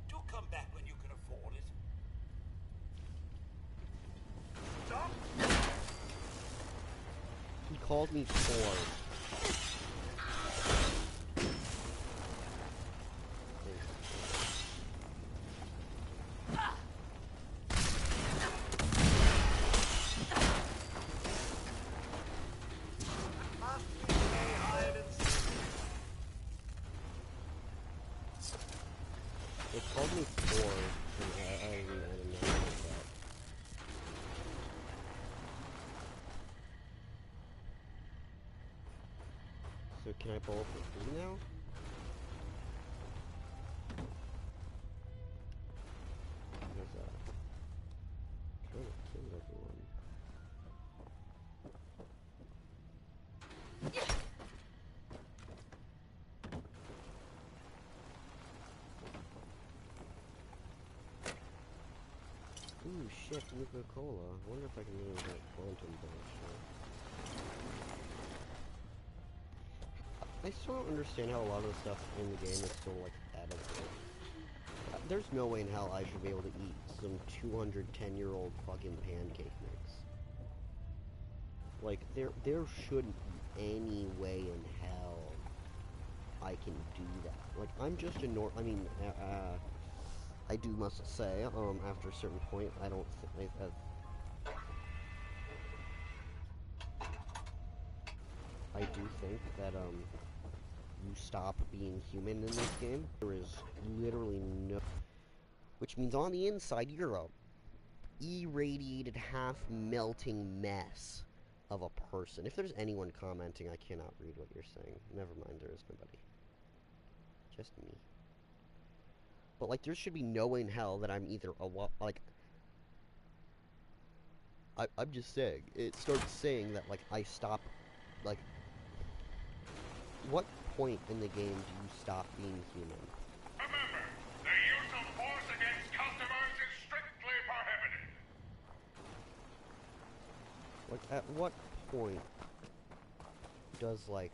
Do come back when you can afford it. Stop! He called me poor. Must we play hide and seek? They called me poor. And I didn't know about that. So can I bowl for free now? Because, trying to kill everyone. Ooh, shit, Nuka-Cola. I wonder if I can use that quantum bullshit. I still don't understand how a lot of the stuff in the game is still, like, edible. There's no way in hell I should be able to eat some 210-year-old fucking pancake mix. Like, there shouldn't be any way in hell I can do that. Like, I'm just a I do must say, after a certain point, I don't think I do think that you stop being human in this game. There is literally no, which means on the inside you're a irradiated, half-melting mess of a person. If there's anyone commenting, I cannot read what you're saying. Never mind, there is nobody. Just me. But, like, there should be no way in hell that I'm either like, I'm just saying, it starts saying that, like, I stop, like, what point in the game do you stop being human? Remember, the use of force against customers is strictly prohibited. Like, at what point does, like,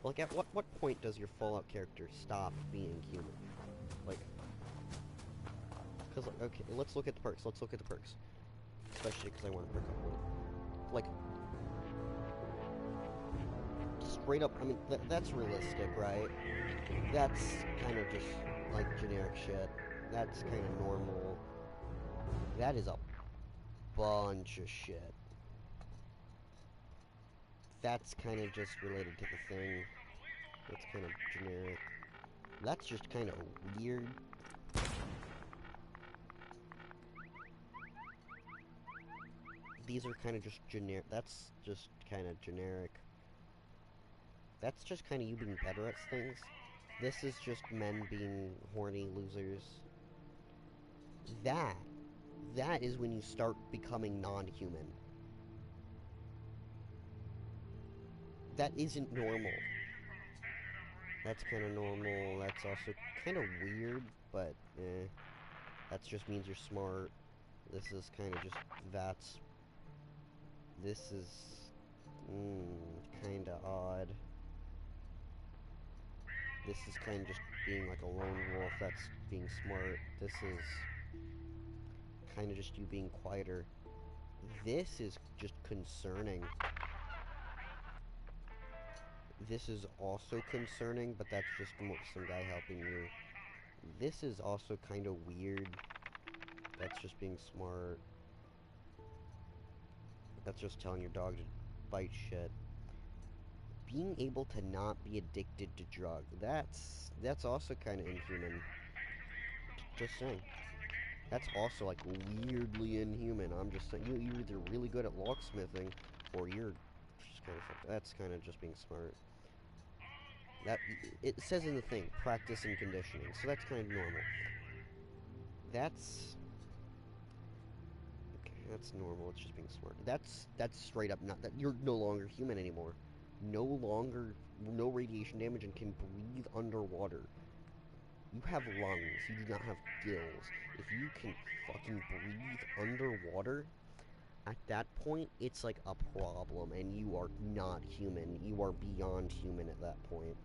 like, at what point does your Fallout character stop being human? Like, because, okay, let's look at the perks. Let's look at the perks. Especially because I want to perk up one. Like, straight up, I mean, that's realistic, right? That's kind of just, like, generic shit. That's kind of normal. That is a bunch of shit. That's kind of just related to the thing. That's kind of generic. That's just kind of weird. These are kind of just generic. That's just kind of generic. That's just kind of you being better at things. This is just men being horny losers. That is when you start becoming non-human. That isn't normal. That's kind of normal. That's also kind of weird, but eh. That just means you're smart. This is kind of just, this is, kind of odd. This is kind of just being like a lone wolf. That's being smart. This is kind of just you being quieter. This is just concerning. This is also concerning, but that's just some guy helping you. This is also kind of weird. That's just being smart. That's just telling your dog to bite shit. Being able to not be addicted to drugs. That's also kind of inhuman. Just saying. That's also, like, weirdly inhuman. I'm just saying, you're either really good at locksmithing, or you're just kind of fucked. That's kind of just being smart. That, it says in the thing, practice and conditioning, so that's kind of normal. That's normal. It's just being smart. That's straight up not that you're no longer human anymore. No radiation damage and can breathe underwater. You have lungs. You do not have gills. If you can fucking breathe underwater, at that point, it's like a problem, and you are not human. You are beyond human at that point.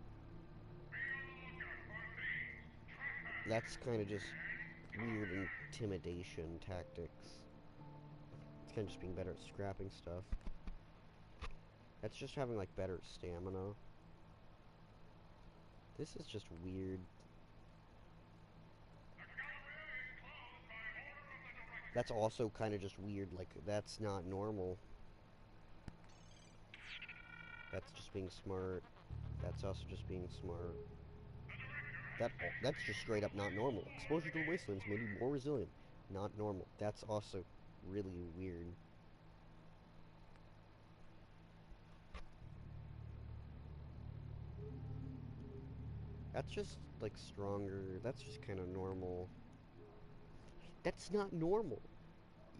That's kind of just weird intimidation tactics. It's kind of just being better at scrapping stuff. That's just having, like, better stamina. This is just weird. That's also kind of just weird, like, that's not normal. That's just being smart. That's also just being smart. That's just straight up not normal. Exposure to the wastelands made you more resilient. Not normal. That's also really weird. That's just, like, stronger. That's just kind of normal. That's not normal.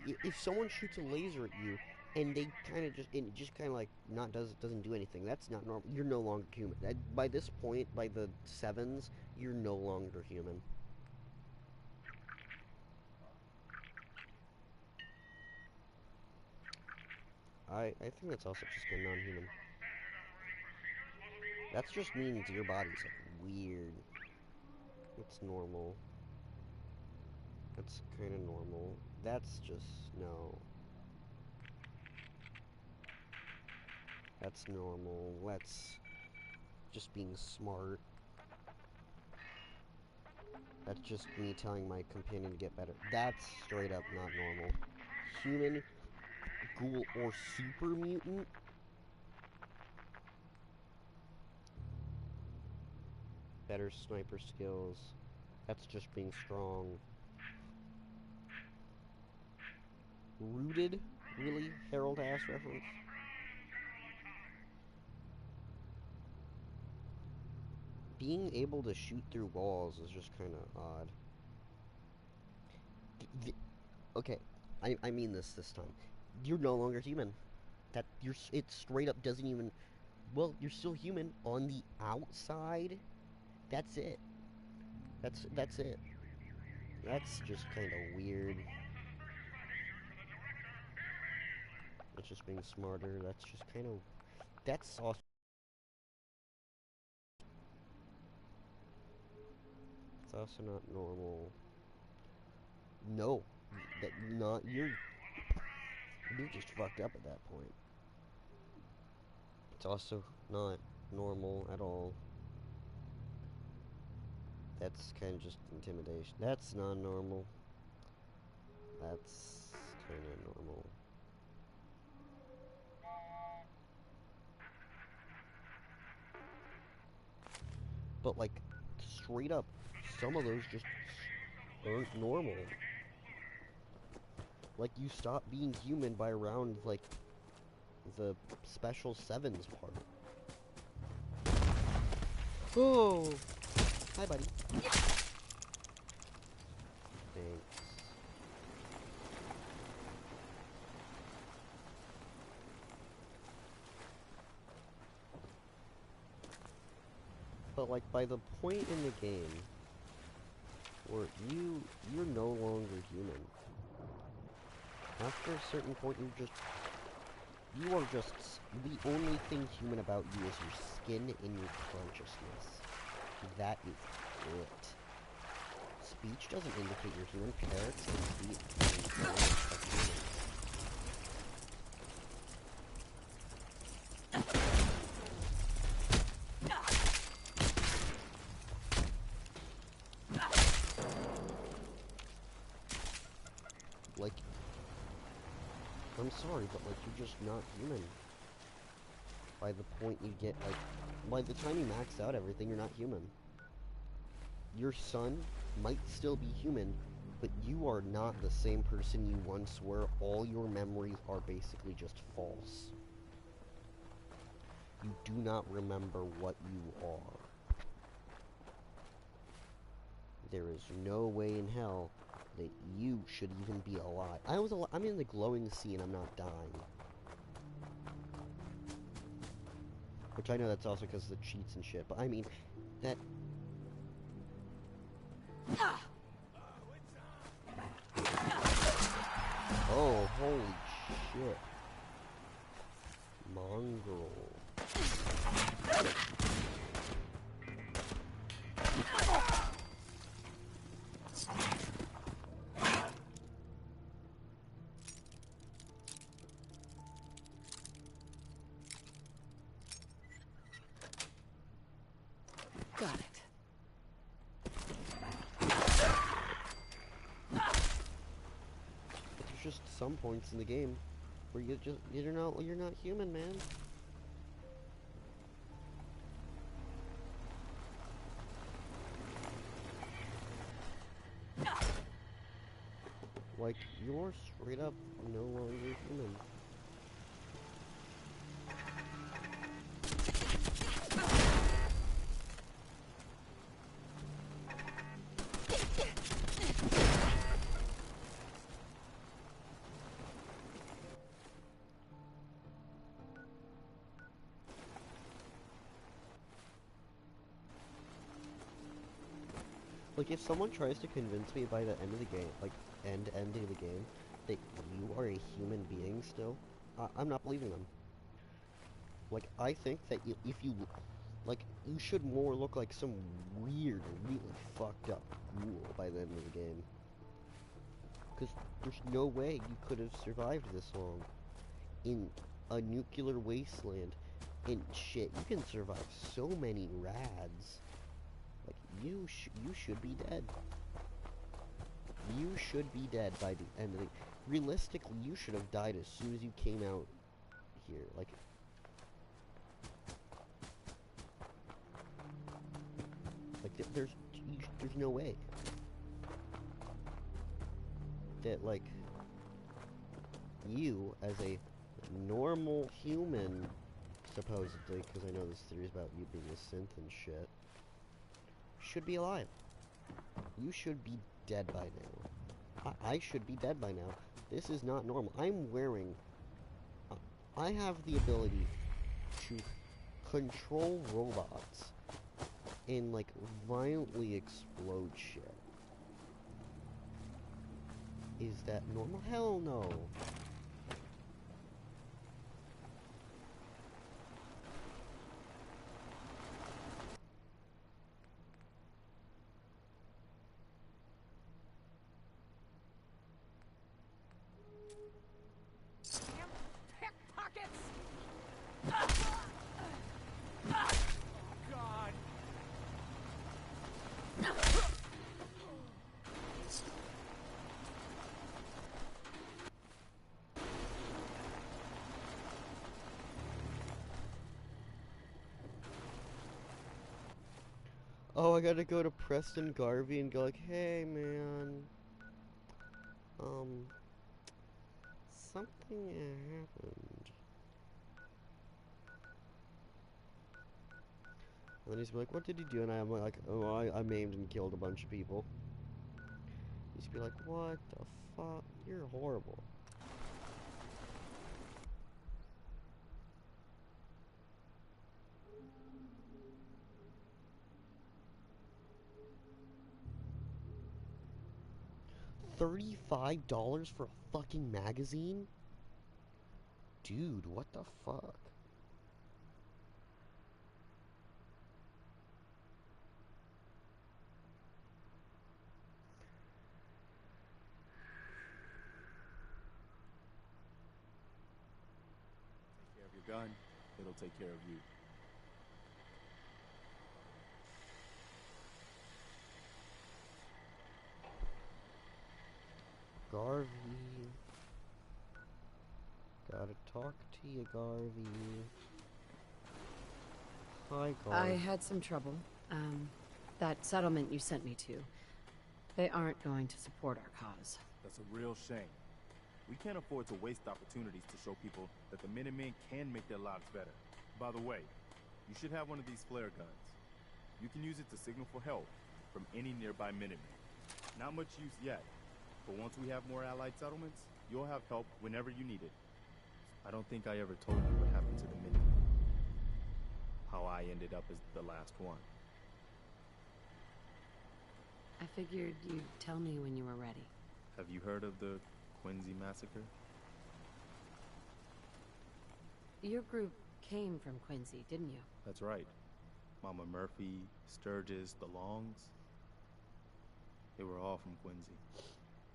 If someone shoots a laser at you, and they kind of just kind of like doesn't do anything, that's not normal. You're no longer human. By this point, by the 7s, you're no longer human. I think that's also just kind of non-human. That just means your body's, like, weird. It's normal. That's kind of normal. That's just, no. That's normal. That's just being smart. That's just me telling my companion to get better. That's straight up not normal. Human, ghoul, or super mutant? Better sniper skills. That's just being strong. Rooted? Really? Harold ass reference? Being able to shoot through walls is just kind of odd. Okay, I mean this time. You're no longer human. It straight up doesn't even. Well, you're still human on the outside. That's it. That's it. That's just kind of weird. It's just being smarter. That's just kind of. That's also. It's also not normal. No, that not you're just fucked up at that point. It's also not normal at all. That's kind of just intimidation. That's not normal. That's kind of normal. But like, straight up, some of those just aren't normal. Like, you stop being human by around, like, the special sevens part. Oh! Hi, buddy. Thanks. But, like, by the point in the game where you're no longer human. After a certain point, you are just, the only thing human about you is your skin and your consciousness. That is it. Speech doesn't indicate you're human. Parrots and speech are humans. Like, I'm sorry, but like, you're just not human. By the point you get, like, by the time you max out everything, you're not human. Your son might still be human, but you are not the same person you once were. All your memories are basically just false. You do not remember what you are. There is no way in hell that you should even be alive. I'm in the glowing sea and I'm not dying. Which I know that's also because of the cheats and shit, but I mean, that... Oh, holy shit. Mongrel. Got it. But there's just some points in the game where you're not human, man. Like, you're straight up no longer human. Like, if someone tries to convince me by the end of the game, like, end of the game, that you are a human being still, I'm not believing them. Like, I think that if you, like, you should more look like some weird, really fucked up ghoul by the end of the game. Because there's no way you could have survived this long in a nuclear wasteland. And shit, you can survive so many rads. Like, you should be dead. You should be dead by the end of the... Realistically, you should have died as soon as you came out here. Like... there's no way that, like, you, as a normal human, supposedly, because I know this theory is about you being a synth and shit, should be alive. You should be dead by now. I should be dead by now. This is not normal. I'm wearing... I have the ability to control robots and, like, violently explode shit. Is that normal? Hell no. Pickpockets! God! Oh, I gotta go to Preston Garvey and go like, hey man, something happened. And then he's like, what did he do? And I'm like, oh, I maimed and killed a bunch of people. He's be like, what the fuck? You're horrible. $35 for a fucking magazine? Dude, what the fuck? Take care of your gun, it'll take care of you. Garvey. Gotta talk to you, Garvey. Hi, Garvey. I had some trouble. That settlement you sent me to, they aren't going to support our cause. That's a real shame. We can't afford to waste opportunities to show people that the Minutemen can make their lives better. By the way, you should have one of these flare guns. You can use it to signal for help from any nearby Minutemen. Not much use yet, but once we have more allied settlements, you'll have help whenever you need it. I don't think I ever told you what happened to the Minutemen. How I ended up as the last one. I figured you'd tell me when you were ready. Have you heard of the Quincy massacre? Your group came from Quincy, didn't you? That's right. Mama Murphy, Sturgis, the Longs. They were all from Quincy.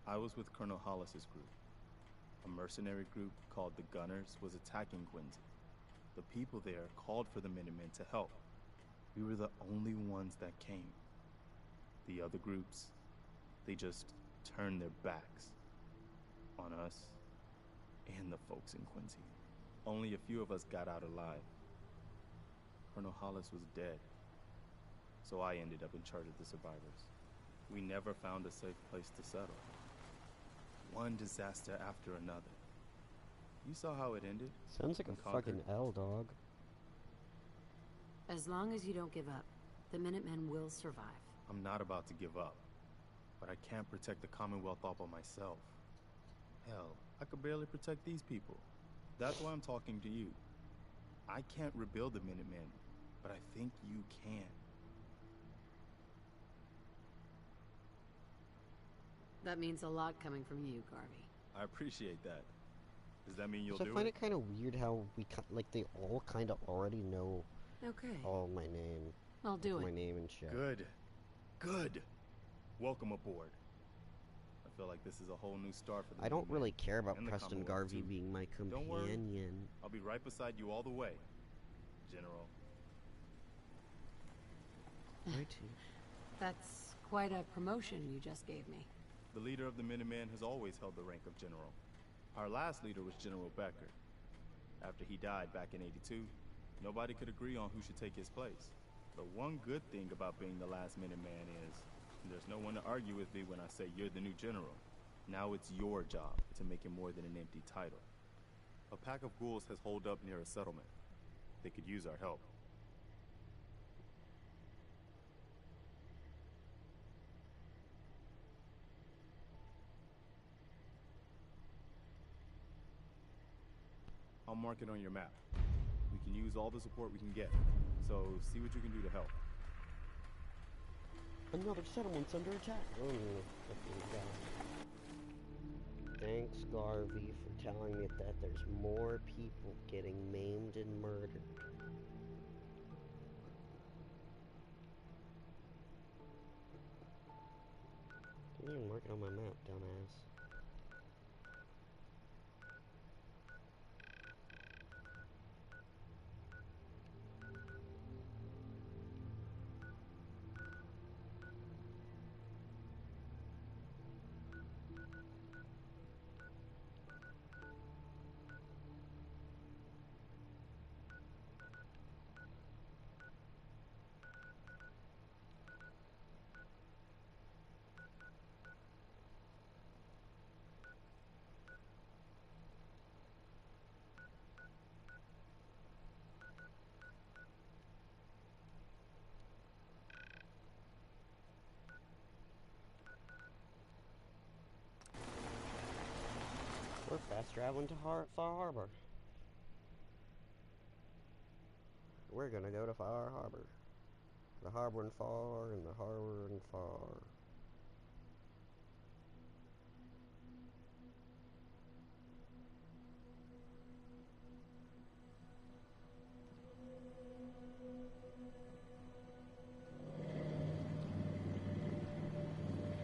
I was with Colonel Hollis's group. A mercenary group called the Gunners was attacking Quincy. The people there called for the Minutemen to help. We were the only ones that came. The other groups, they just turned their backs on us and the folks in Quincy. Only a few of us got out alive. Colonel Hollis was dead, so I ended up in charge of the survivors. We never found a safe place to settle. One disaster after another. You saw how it ended. Sounds like a fucking L, dog. As long as you don't give up, the Minutemen will survive. I'm not about to give up, but I can't protect the Commonwealth all by myself. Hell, I could barely protect these people. That's why I'm talking to you. I can't rebuild the Minutemen, but I think you can. That means a lot coming from you, Garvey. I appreciate that. Does that mean you'll So do I find it? it kind of weird how like they all kind of already know Okay, all my name, I'll do my it. name and shit. Good. Good. Welcome aboard. I feel like this is a whole new start for the I don't new really man, care about and the Preston Commonwealth, Garvey too. being my Don't worry. companion. I'll be right beside you all the way, General. Right too. That's quite a promotion you just gave me. The leader of the Minutemen has always held the rank of general. Our last leader was General Becker. After he died back in '82, nobody could agree on who should take his place. The one good thing about being the last Minuteman is there's no one to argue with me when I say you're the new general. Now it's your job to make it more than an empty title. A pack of ghouls has holed up near a settlement. They could use our help. I'll mark it on your map. We can use all the support we can get, so see what you can do to help. Another settlement's under attack. Oh, thanks, Garvey, for telling me that there's more people getting maimed and murdered. Didn't even mark it on my map, dumbass. We're fast traveling to Far Harbor. We're gonna go to Far Harbor. The harbor and far, and the harbor and far.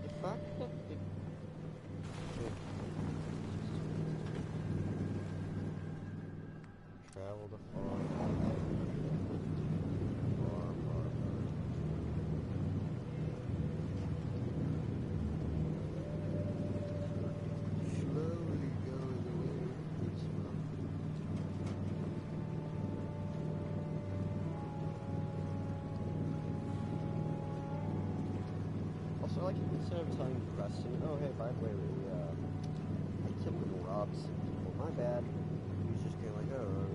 The fact that the travel to Far Harbor. Slowly going away this month. Also, I like it instead of telling Preston, oh hey, by the way, I killed and robbed some people. My bad. He was just kind of like, oh.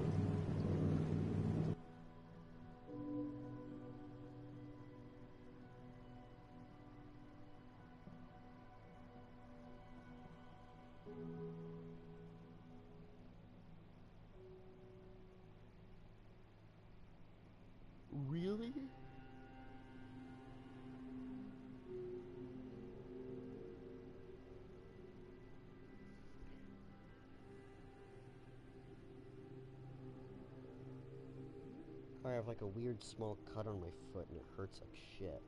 Really? I have like a weird small cut on my foot and it hurts like shit.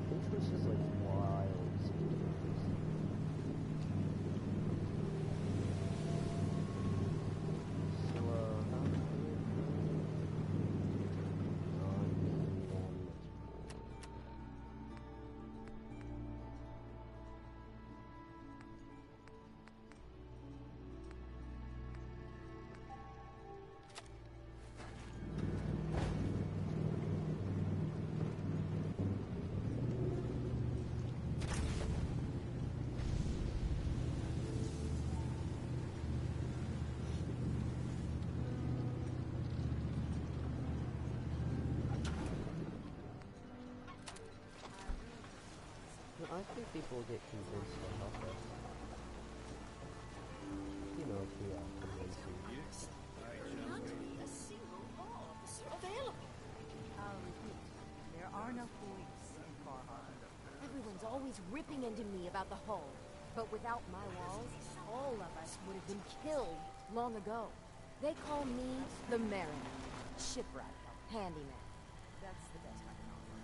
Pinterest is like wild. I think people will get convinced to help us. You know, if we convince them. available. I'll repeat. There are no police in Far Harbor. Everyone's always ripping into me about the hull. But without my walls, all of us would have been killed long ago. They call me the Mariner. Shipwright, handyman. That's the best I can offer.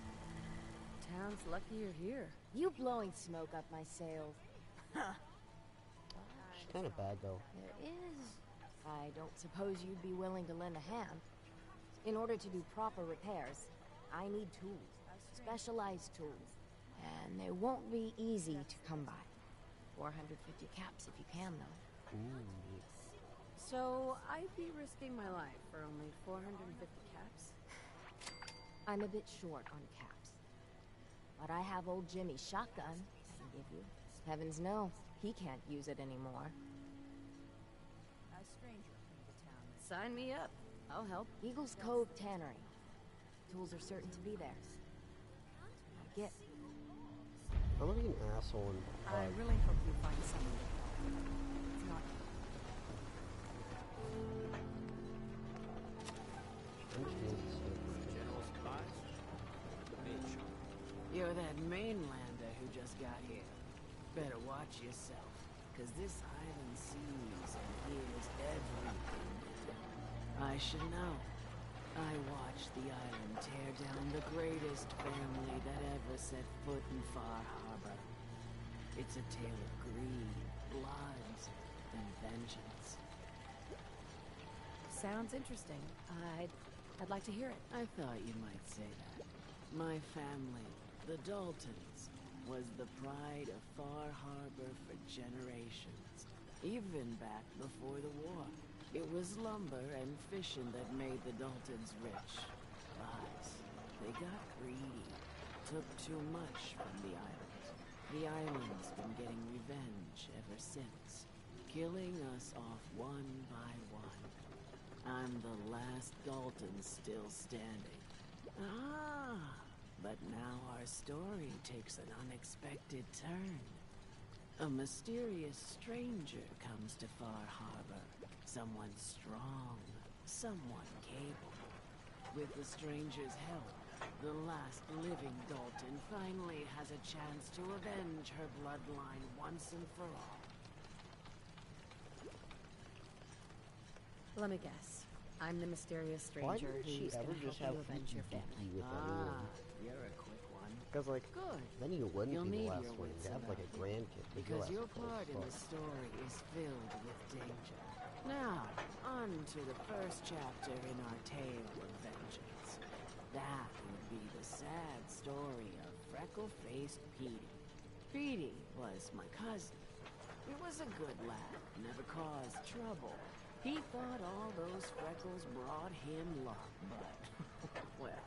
Town's lucky you're here. You blowing smoke up my sails. She's kind of bad, though. There is. I don't suppose you'd be willing to lend a hand. In order to do proper repairs, I need tools. Specialized tools. And they won't be easy to come by. 450 caps if you can, though. Ooh. So, I'd be risking my life for only 450 caps? I'm a bit short on caps. But I have old Jimmy's shotgun I can give you. Heavens no, he can't use it anymore. A stranger came to town. Sign me up. I'll help. Eagles Cove Tannery. Tools are certain to be there. Now get. I'm gonna be an asshole and I really hope you find someone to help. It's not You're that mainlander who just got here. Better watch yourself, cause this island sees and hears everything. I should know. I watched the island tear down the greatest family that ever set foot in Far Harbor. It's a tale of greed, blood, and vengeance. Sounds interesting. I'd like to hear it. I thought you might say that. My family, the Daltons, was the pride of Far Harbor for generations. Even back before the war. It was lumber and fishing that made the Daltons rich. But they got greedy. Took too much from the island. The island's been getting revenge ever since. Killing us off one by one. I'm the last Dalton still standing. Ah, but now our story takes an unexpected turn. A mysterious stranger comes to Far Harbor. Someone strong, someone capable. With the stranger's help, the last living Dalton finally has a chance to avenge her bloodline once and for all. Let me guess. I'm the mysterious Why stranger didn't she who's ever gonna just help have you avenge your family. with anyone? You're a quick one. Because, like, Good. then you wouldn't You'll be the need last your one. wits You have, like, a about you. grandkid. but Because you're your last one, part in the fuck. story is filled with danger. Now, on to the first chapter in our tale of vengeance. That would be the sad story of freckle-faced Petey. Petey was my cousin. He was a good lad, never caused trouble. He thought all those freckles brought him luck, but, well,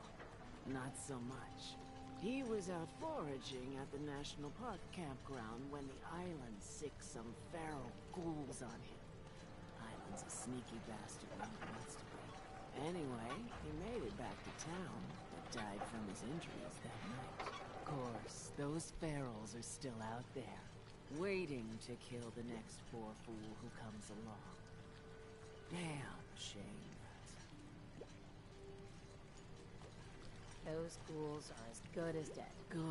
not so much. He was out foraging at the National Park campground when the island sicked some feral ghouls on him. Island's a sneaky bastard when he wants to be. Anyway, he made it back to town, but died from his injuries that night. Of course, those ferals are still out there, waiting to kill the next poor fool who comes along. Damn shame. Those ghouls are as good as dead. Good.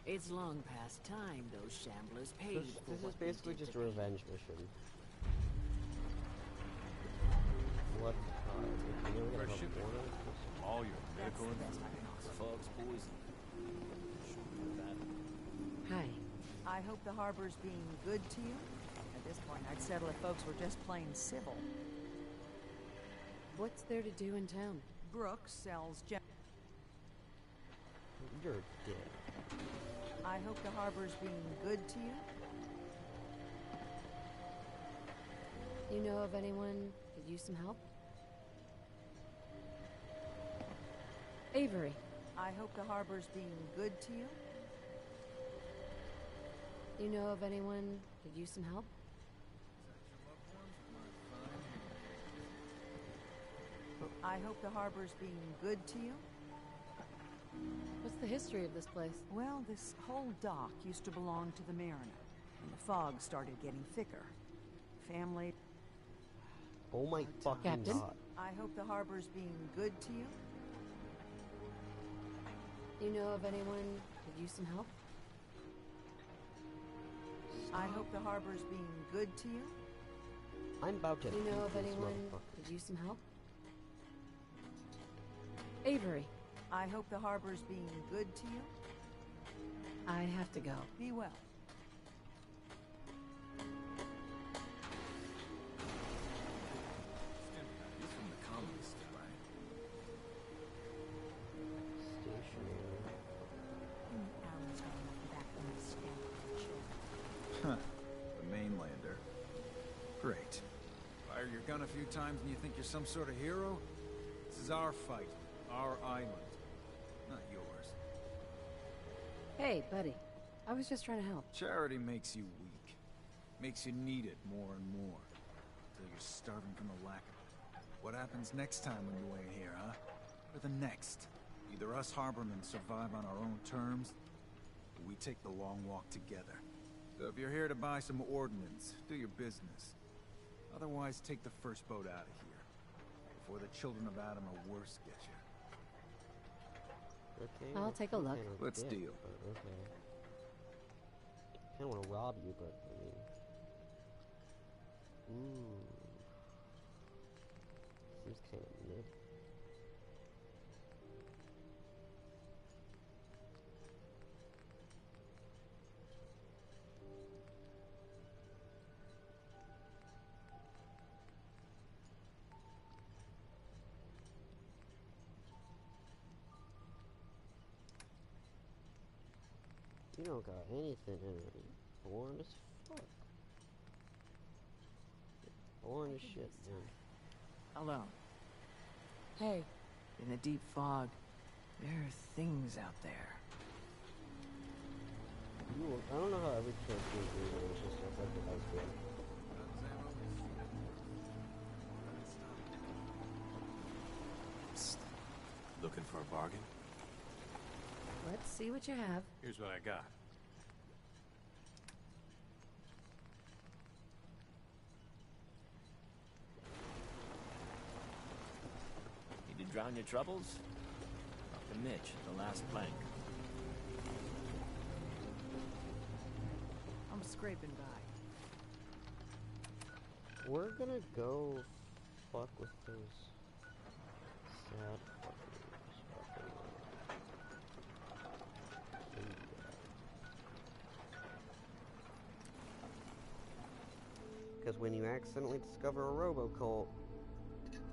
It's long past time those shamblers paid for This what is basically they did just to a me. revenge mission. What? You know, we're gonna Fresh help shipment. Warner? All your medical the best info. I can offer. Fog's poison. Hi. I hope the harbor's being good to you. At this point, I'd settle if folks were just plain civil. What's there to do in town? Brooks sells gem. You're a dick. I hope the harbor's being good to you. You know of anyone could use some help? Avery. I hope the harbor's being good to you. You know of anyone could use some help? I hope the harbor's being good to you. What's the history of this place? Well, this whole dock used to belong to the Mariner, and the fog started getting thicker. Family. Oh my fucking Captain? god. I hope the harbor's being good to you. You know of anyone could use some help? I hope the harbor's being good to you. I'm about to. You know of beat this anyone motherfucker. could use some help? Avery, I hope the harbor's being good to you. I have to go. Be well. He's from the colonies, right? Stationary. Alan's got enough back from the stamp on the shoulder. Huh. The mainlander. Great. Fire your gun a few times and you think you're some sort of hero? This is our fight. Our island. Not yours. Hey, buddy. I was just trying to help. Charity makes you weak. Makes you need it more and more. Until you're starving from the lack of it. What happens next time when you ain't here, huh? Or the next? Either us harbormen survive on our own terms, or we take the long walk together. So if you're here to buy some ordnance, do your business. Otherwise, take the first boat out of here. Before the children of Adam or worse get you. Okay, I'll take a look. Let's dick, deal. but okay. I don't want to rob you, but I mean, ooh, seems kind of nifty. You don't got anything in it. You're boring as fuck. You're boring as shit, man. Alone. Hey, in the deep fog, there are things out there. I don't know how every character is doing it. It's just affected by his game. Psst. Looking for a bargain? Let's see what you have. Here's what I got. Need to drown your troubles? Talk to Mitch at the last plank. I'm scraping by. We're gonna go fuck with those sad fuckers. Because when you accidentally discover a robocult,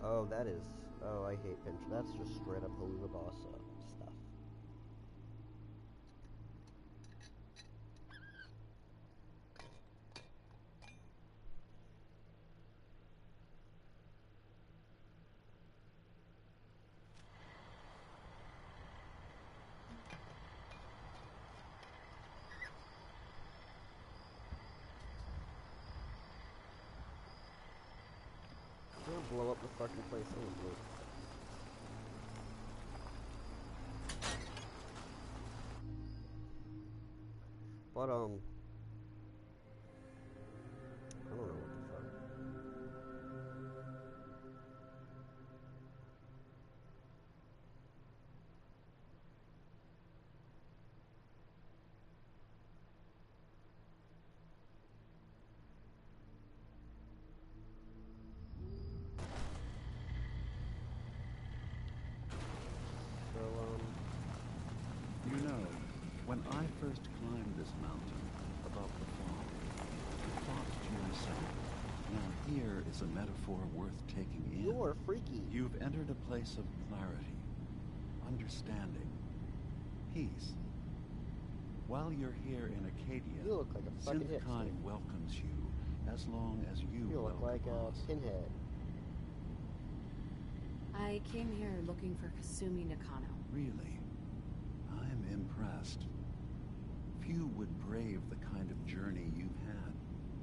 oh, that is, oh, I hate pinch. That's just straight up Haluga Bossa stuff. I'm gonna blow up the fucking place anyway. But, I don't know what the fuck. You know, when I first climbed this mountain above the fall, you thought to yourself, now here is a metaphor worth taking in. You're freaky. You've entered a place of clarity, understanding, peace. While you're here in Acadia, You look like a fucking Synthcon hipster. welcomes you as long as you You look welcome like a us. pinhead. I came here looking for Kasumi Nakano. Really? I'm impressed. Few would brave the kind of journey you've had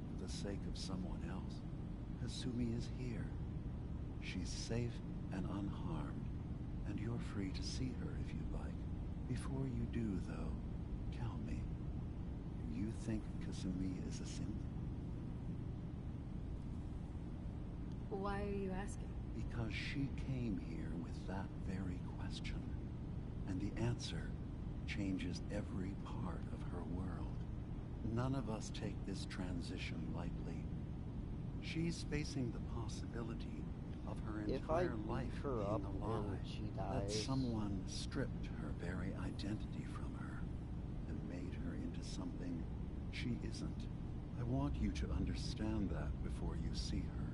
for the sake of someone else. Kasumi is here. She's safe and unharmed, and you're free to see her if you'd like. Before you do, though, tell me, do you think Kasumi is a synth? Why are you asking? Because she came here with that very question, and the answer changes every part of her world. None of us take this transition lightly. She's facing the possibility of her entire life being a lie, that someone stripped her very identity from her and made her into something she isn't. I want you to understand that before you see her.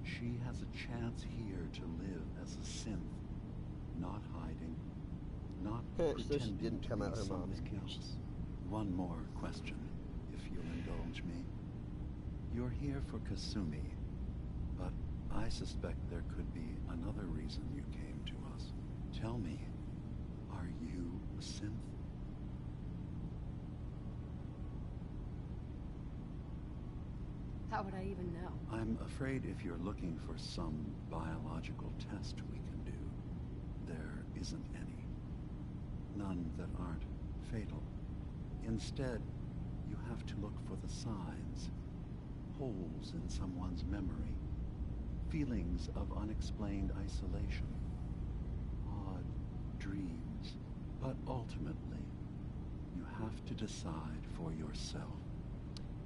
She has a chance here to live as a synth, not hiding, not pretending didn't come to out be her mom's something else. One more question, if you'll indulge me. You're here for Kasumi, but I suspect there could be another reason you came to us. Tell me, are you a synth? How would I even know? I'm afraid if you're looking for some biological test we can do, there isn't any. None that aren't fatal. Instead, you have to look for the signs, holes in someone's memory, feelings of unexplained isolation, odd dreams. But ultimately, you have to decide for yourself.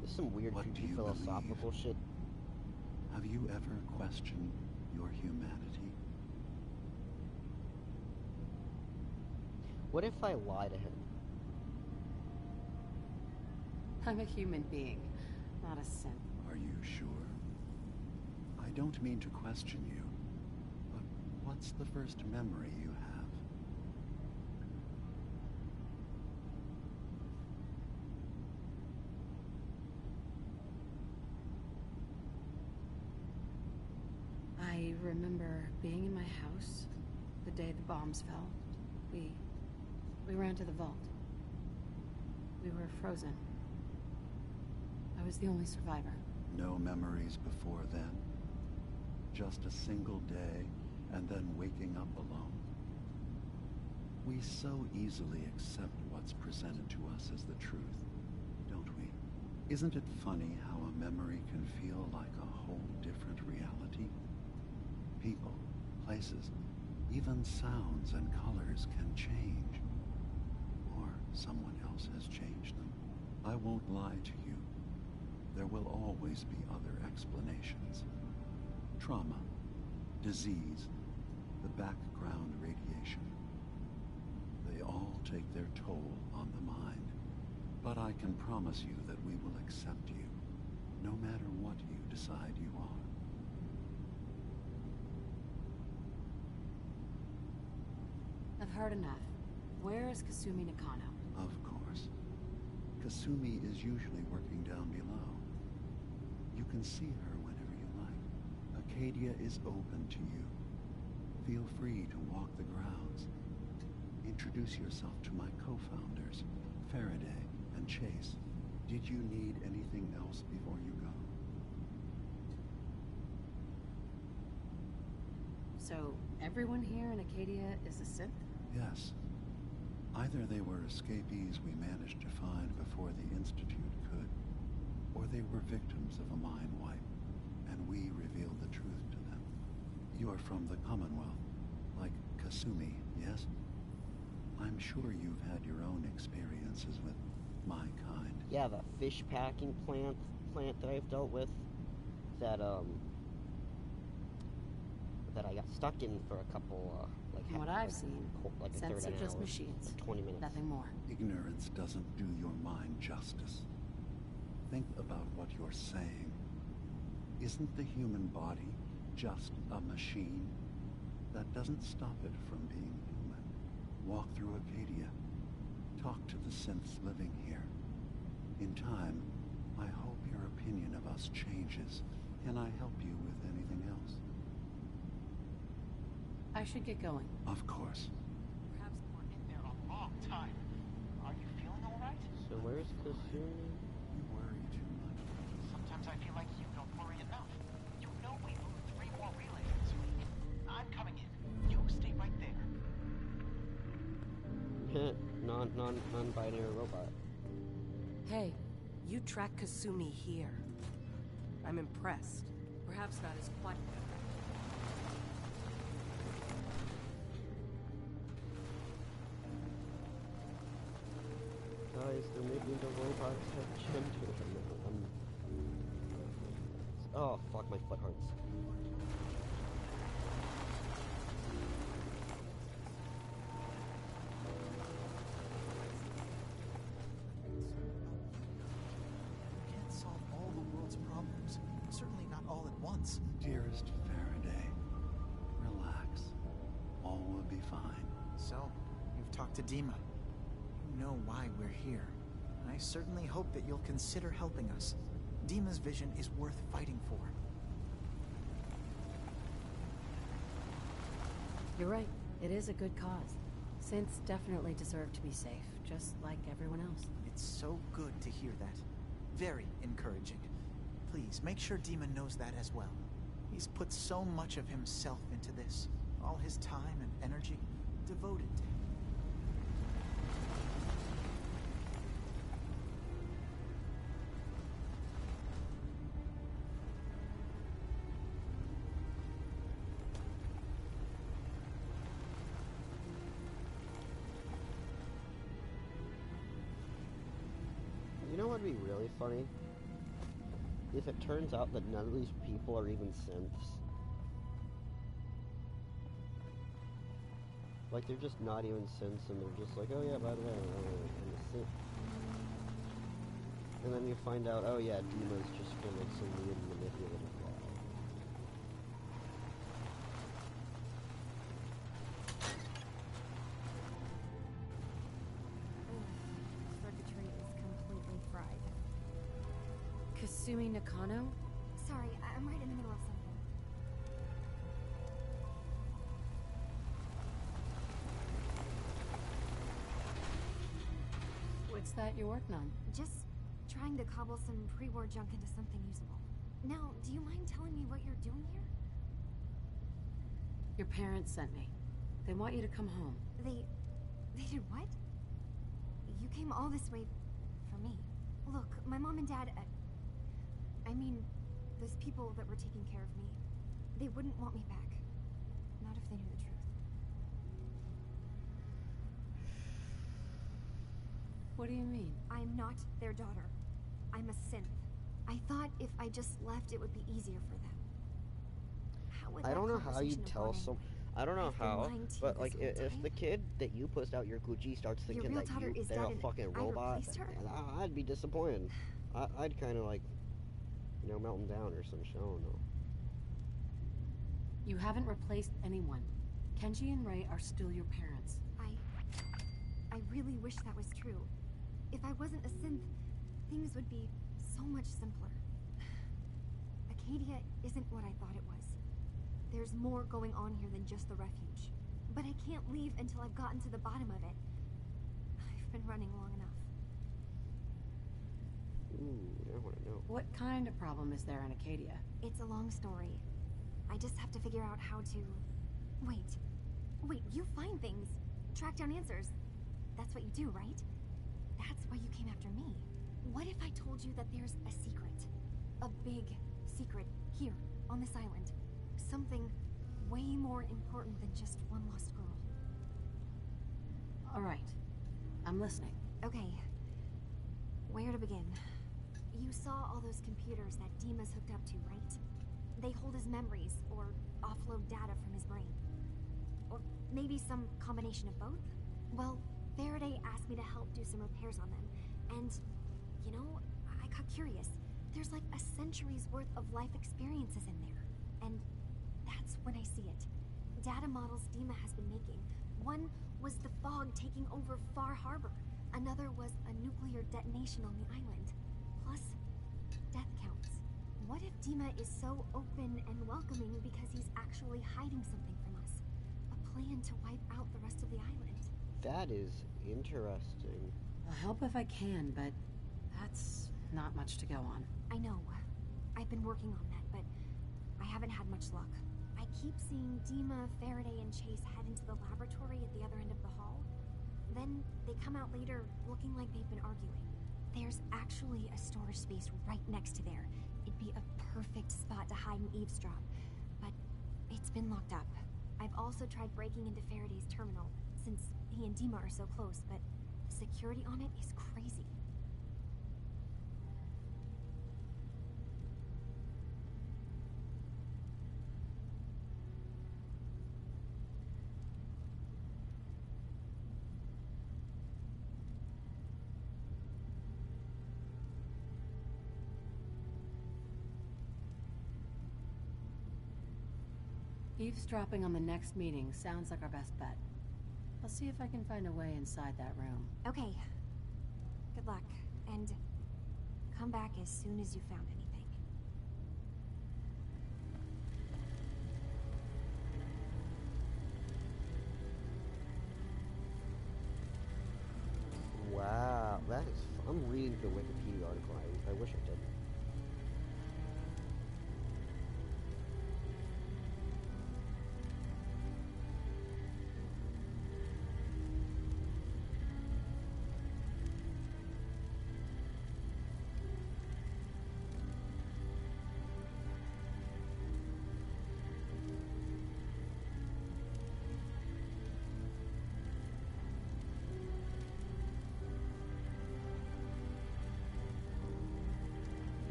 This is some weird, creepy philosophical shit. Have you ever questioned your humanity? What if I lie to him? I'm a human being, not a synth. Are you sure? I don't mean to question you, but what's the first memory you have? I remember being in my house the day the bombs fell. We ran to the vault. We were frozen. I was the only survivor. No memories before then? Just a single day, and then waking up alone? We so easily accept what's presented to us as the truth, don't we? Isn't it funny how a memory can feel like a whole different reality? People, places, even sounds and colors can change. Or someone else has changed them. I won't lie to you. There will always be other explanations. Trauma, disease, the background radiation. They all take their toll on the mind. But I can promise you that we will accept you, no matter what you decide you are. I've heard enough. Where is Kasumi Nakano? Of course. Kasumi is usually working down below. You can see her whenever you like. Acadia is open to you. Feel free to walk the grounds. Introduce yourself to my co-founders, Faraday and Chase. Did you need anything else before you go? So, everyone here in Acadia is a synth? Yes. Either they were escapees we managed to find before the Institute could, or they were victims of a mind wipe, and we revealed the truth to them. You are from the Commonwealth, like Kasumi, yes? I'm sure you've had your own experiences with my kind. Yeah, the fish packing plant that I've dealt with, that I got stuck in for a couple, From what I've seen, like a synths third are an just hour, machines. like 20 minutes. Nothing more. Ignorance doesn't do your mind justice. Think about what you're saying. Isn't the human body just a machine? That doesn't stop it from being human. Walk through Acadia. Talk to the synths living here. In time, I hope your opinion of us changes. Can I help you with anything else? I should get going. Of course. Perhaps we're in there a long time. Are you feeling all right? So where's Kasumi? You worry too much. Sometimes I feel like you don't worry enough. You know we moved 3 more relays this week. I'm coming in. You stay right there. Non-binary robot. Hey, you track Kasumi here. I'm impressed. Perhaps not as quite. Guys, they're making the robots have gender. Oh, fuck, my foot hurts. You can't solve all the world's problems. Certainly not all at once. Dearest Faraday, relax. All will be fine. So, you've talked to Dima. You know why we're here. I certainly hope that you'll consider helping us. Dima's vision is worth fighting for. You're right. It is a good cause. Synths definitely deserve to be safe, just like everyone else. It's so good to hear that. Very encouraging. Please, make sure Dima knows that as well. He's put so much of himself into this. All his time and energy devoted to him. You know what would be really funny? If it turns out that none of these people are even synths. Like, they're just not even synths, and they're just like, oh yeah, by the way, I'm a synth. And then you find out, oh yeah, Dima's just kind of like some weird manipulative guy. Circuitry is completely fried. Kasumi Nakano? Sorry, I'm right in the middle of something. What's that you're working on? Just trying to cobble some pre-war junk into something usable. Now, do you mind telling me what you're doing here? Your parents sent me. They want you to come home. They did what? You came all this way for me. Look, my mom and dad, I mean, those people that were taking care of me, they wouldn't want me back. Not if they knew the truth. What do you mean? I'm not their daughter. I'm a synth. I thought if I just left, it would be easier for them. How would I don't know how you conversation have tell gone some. anyway? I don't know I've been how, lying to you but this like, whole if time? the kid that you pushed out your Gucci starts Your thinking real that daughter is they're dead a and fucking I robot, replaced her? I'd be disappointed. I'd kind of like, you know, melting down or some shit. I don't know. You haven't replaced anyone. Kenji and Ray are still your parents. I really wish that was true. If I wasn't a synth, things would be so much simpler. Acadia isn't what I thought it was. There's more going on here than just the refuge. But I can't leave until I've gotten to the bottom of it. I've been running long enough. Ooh, I want to know. What kind of problem is there in Acadia? It's a long story. I just have to figure out how to... Wait, you find things. Track down answers. That's what you do, right? That's why you came after me. What if I told you that there's a secret? A big secret here, on this island. Something way more important than just one lost girl. All right. I'm listening. Okay. Where to begin? You saw all those computers that Dima's hooked up to, right? They hold his memories, or offload data from his brain. Or maybe some combination of both? Well, Faraday asked me to help do some repairs on them. And, you know, I got curious. There's like a century's worth of life experiences in there. And that's when I see it. Data models Dima has been making. One was the fog taking over Far Harbor. Another was a nuclear detonation on the island. Plus, death counts. What if Dima is so open and welcoming because he's actually hiding something from us? A plan to wipe out the rest of the island. That is interesting. I'll help if I can, but that's not much to go on. I know. I've been working on that, but I haven't had much luck. I keep seeing Dima, Faraday, and Chase head into the laboratory at the other end of the hall. Then they come out later looking like they've been arguing. There's actually a storage space right next to there. It'd be a perfect spot to hide and eavesdrop, but it's been locked up. I've also tried breaking into Faraday's terminal, since he and Dima are so close, but security on it is crazy. Eavesdropping on the next meeting sounds like our best bet. I'll see if I can find a way inside that room. Okay. Good luck, and come back as soon as you found anything. Wow, that is. I'm reading the Wikipedia article. I wish I did.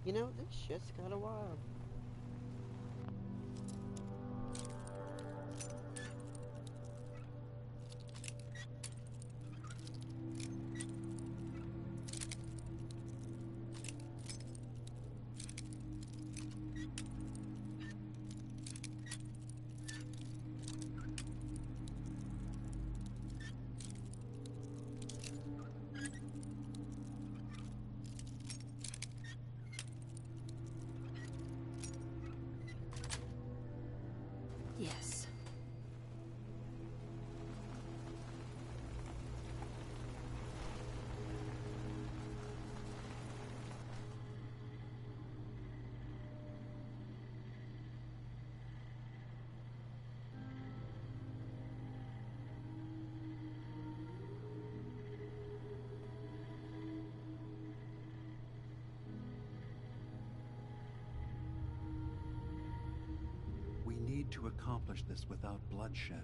You know, this shit's kind of wild. Yes. We need to accomplish this without bloodshed.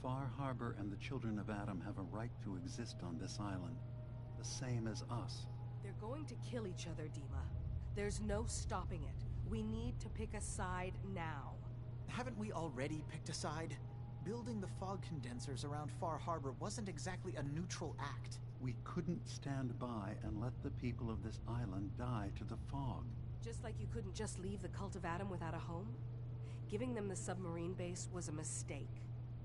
Far Harbor and the children of Adam have a right to exist on this island, the same as us. They're going to kill each other, Dima. There's no stopping it. We need to pick a side now. Haven't we already picked a side? Building the fog condensers around Far Harbor wasn't exactly a neutral act. We couldn't stand by and let the people of this island die to the fog. Just like you couldn't just leave the Cult of Adam without a home? Giving them the submarine base was a mistake.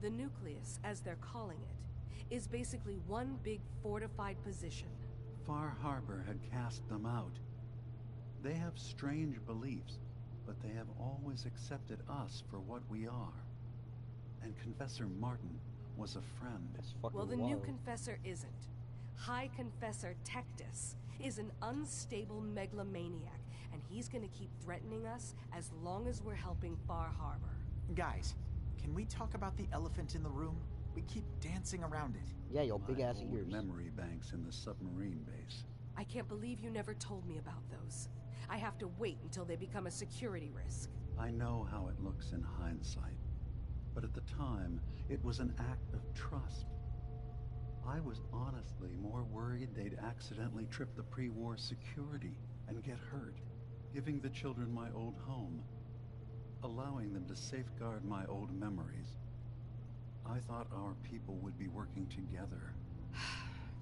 The nucleus, as they're calling it, is basically one big fortified position. Far Harbor had cast them out. They have strange beliefs, but they have always accepted us for what we are. And Confessor Martin was a friend. Well, the new Confessor isn't. High Confessor Tectus is an unstable megalomaniac, and he's gonna keep threatening us as long as we're helping Far Harbor. Guys, can we talk about the elephant in the room? We keep dancing around it. Yeah, your big ass old ears. Memory banks in the submarine base. I can't believe you never told me about those. I have to wait until they become a security risk. I know how it looks in hindsight, but at the time, it was an act of trust. I was honestly more worried they'd accidentally trip the pre-war security and get hurt, giving the children my old home, allowing them to safeguard my old memories. I thought our people would be working together.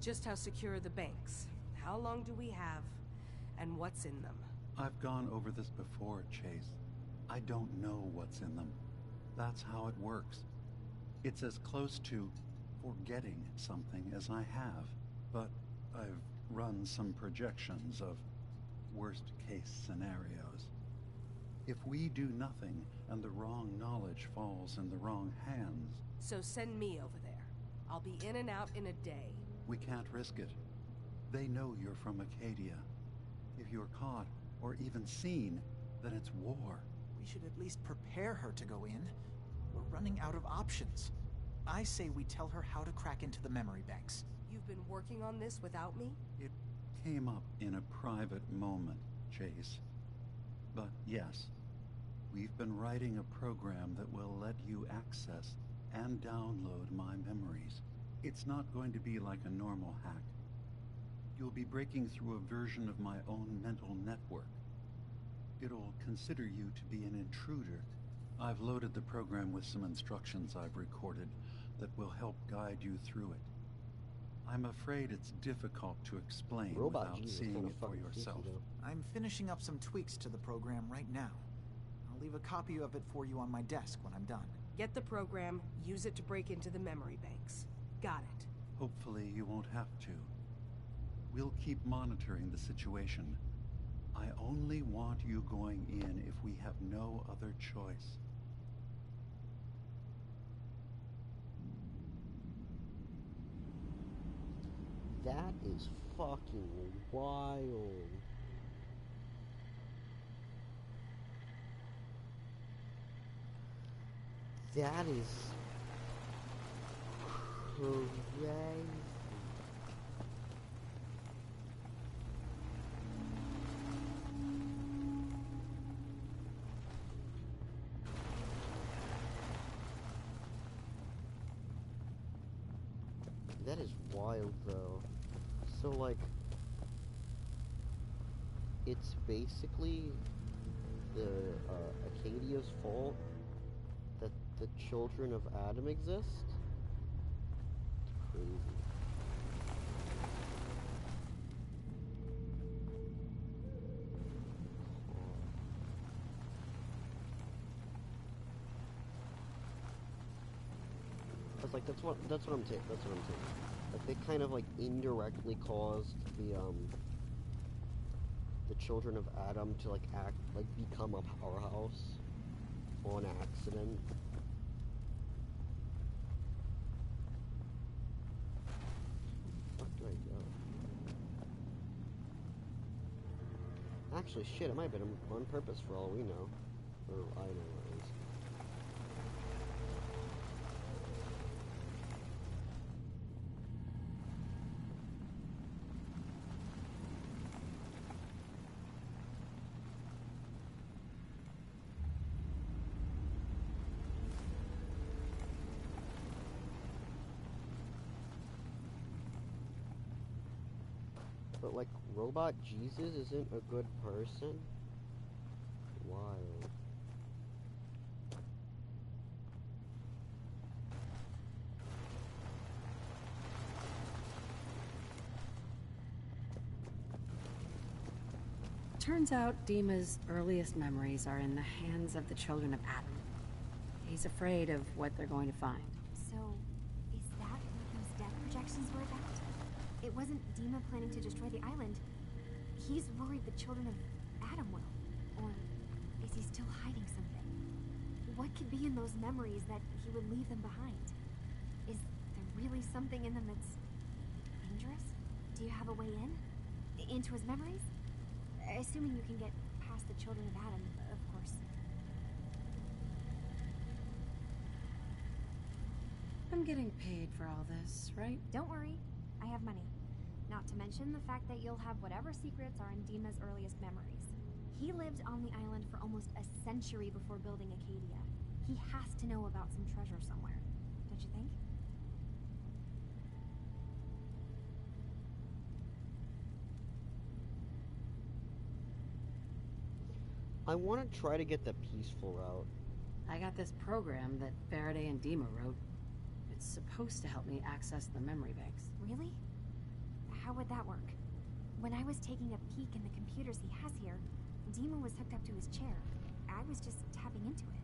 Just how secure are the banks? How long do we have? And what's in them? I've gone over this before, Chase. I don't know what's in them. That's how it works. It's as close to forgetting something as I have. But I've run some projections of worst-case scenarios. If we do nothing and the wrong knowledge falls in the wrong hands... So send me over there. I'll be in and out in a day. We can't risk it. They know you're from Acadia. If you're caught, or even seen, then it's war. We should at least prepare her to go in. We're running out of options. I say we tell her how to crack into the memory banks. You've been working on this without me? It came up in a private moment, Chase. But yes, we've been writing a program that will let you access and download my memories. It's not going to be like a normal hack. You'll be breaking through a version of my own mental network. It'll consider you to be an intruder. I've loaded the program with some instructions I've recorded that will help guide you through it. I'm afraid it's difficult to explain without seeing it for yourself. I'm finishing up some tweaks to the program right now. I'll leave a copy of it for you on my desk when I'm done. Get the program, use it to break into the memory banks. Got it. Hopefully you won't have to. We'll keep monitoring the situation. I only want you going in if we have no other choice. That is fucking wild. That is crazy. That is wild, though. So, like, it's basically the Acadia's fault that the children of Adam exist? It's crazy. I was like, that's what I'm saying. Like, they kind of, like, indirectly caused the children of Adam to, like, become a powerhouse on accident. Where the fuck do I go? Actually, shit, it might have been on purpose for all we know. Or I know at least. But, like, Robot Jesus isn't a good person? Wild. Turns out Dima's earliest memories are in the hands of the children of Adam. He's afraid of what they're going to find. So, is that what those death projections were about? It wasn't Dima planning to destroy the island. He's worried the children of Adam will. Or is he still hiding something? What could be in those memories that he would leave them behind? Is there really something in them that's dangerous? Do you have a way in? Into his memories? Assuming you can get past the children of Adam, of course. I'm getting paid for all this, right? Don't worry, I have money. Not to mention the fact that you'll have whatever secrets are in Dima's earliest memories. He lived on the island for almost a century before building Acadia. He has to know about some treasure somewhere, don't you think? I want to try to get the peaceful route. I got this program that Faraday and Dima wrote. It's supposed to help me access the memory banks. Really? How would that work? When I was taking a peek in the computers he has here, Dima was hooked up to his chair. I was just tapping into it.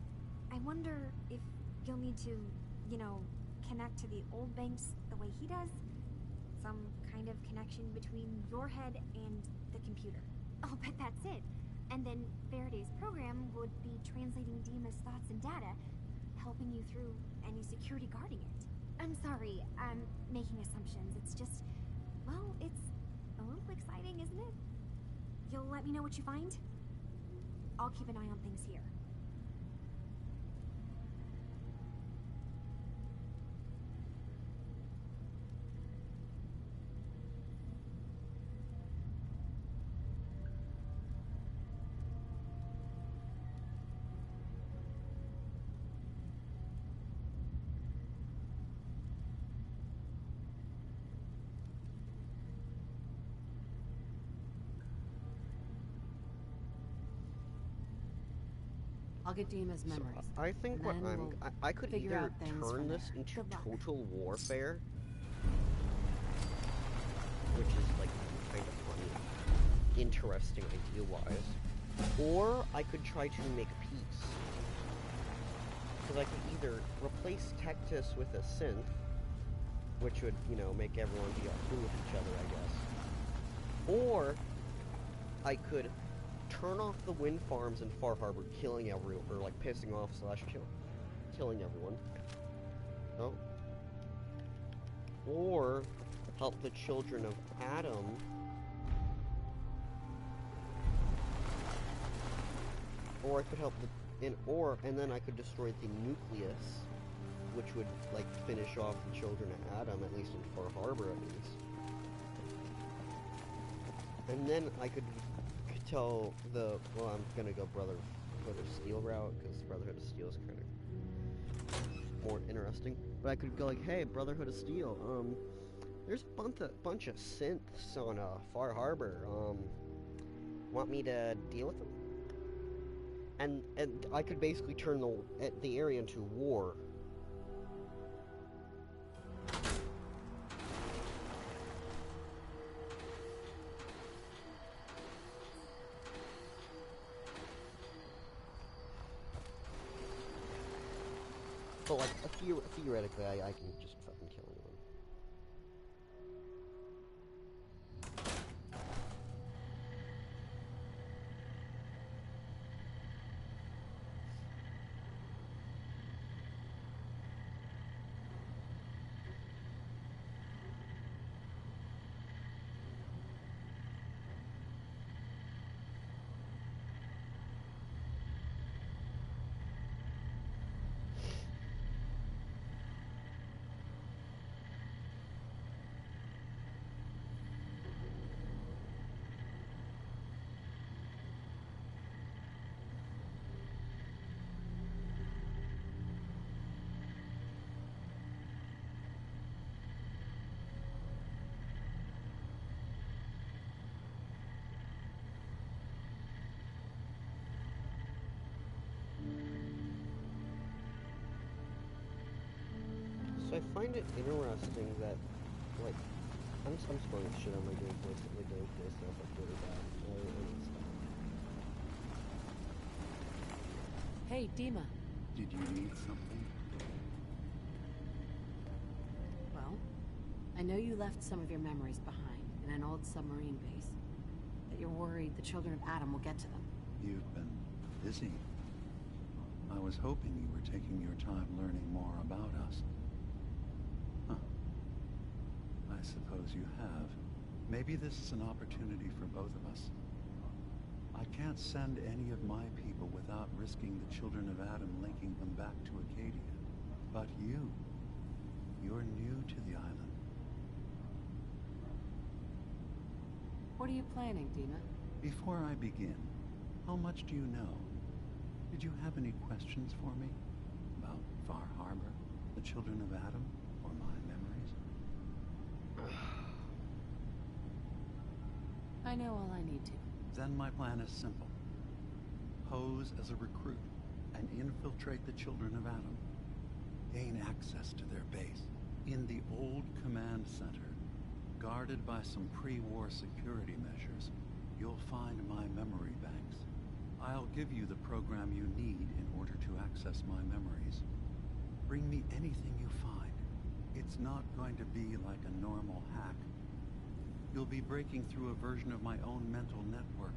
I wonder if you'll need to, you know, connect to the old banks the way he does? Some kind of connection between your head and the computer. I'll bet that's it. And then Faraday's program would be translating Dima's thoughts and data, helping you through any security guarding it. I'm sorry, I'm making assumptions. It's just, well, it's a little exciting, isn't it? You'll let me know what you find? I'll keep an eye on things here. I'll get Dima's memories. So I think what I could either turn this into total warfare, which is like kind of funny, interesting idea-wise, or I could try to make peace. Because I could either replace Tectus with a synth, which would, you know, make everyone be cool with each other, I guess, or I could turn off the wind farms in Far Harbor, killing everyone, or like pissing off / killing everyone. Oh. Or help the children of Adam. Or I could help the and then I could destroy the nucleus, which would like finish off the children of Adam, at least in Far Harbor, at least. And then I could tell well, I'm gonna go Brotherhood of Steel route, because Brotherhood of Steel is kind of more interesting. But I could go like, hey, Brotherhood of Steel, there's a bunch of synths on Far Harbor. Want me to deal with them? And I could basically turn the area into war. But like, theoretically, I can just fucking kill anyone. So I find it interesting that, like, I'm spoiling shit on my gameplay stuff, like really bad. Hey, Dima. Did you need something? Well, I know you left some of your memories behind in an old submarine base. That you're worried the children of Adam will get to them. You've been busy. I was hoping you were taking your time learning more about us. Huh. I suppose you have. Maybe this is an opportunity for both of us. I can't send any of my people without risking the children of Adam linking them back to Acadia. But you're new to the island. What are you planning, Dima? Before I begin, how much do you know? Did you have any questions for me? About Far Harbor, the children of Adam, or my memories? I know all I need to. Then my plan is simple. Pose as a recruit and infiltrate the children of Adam. Gain access to their base. In the old command center, guarded by some pre-war security measures, you'll find my memory banks. I'll give you the program you need in order to access my memories. Bring me anything you find. It's not going to be like a normal hack. You'll be breaking through a version of my own mental network.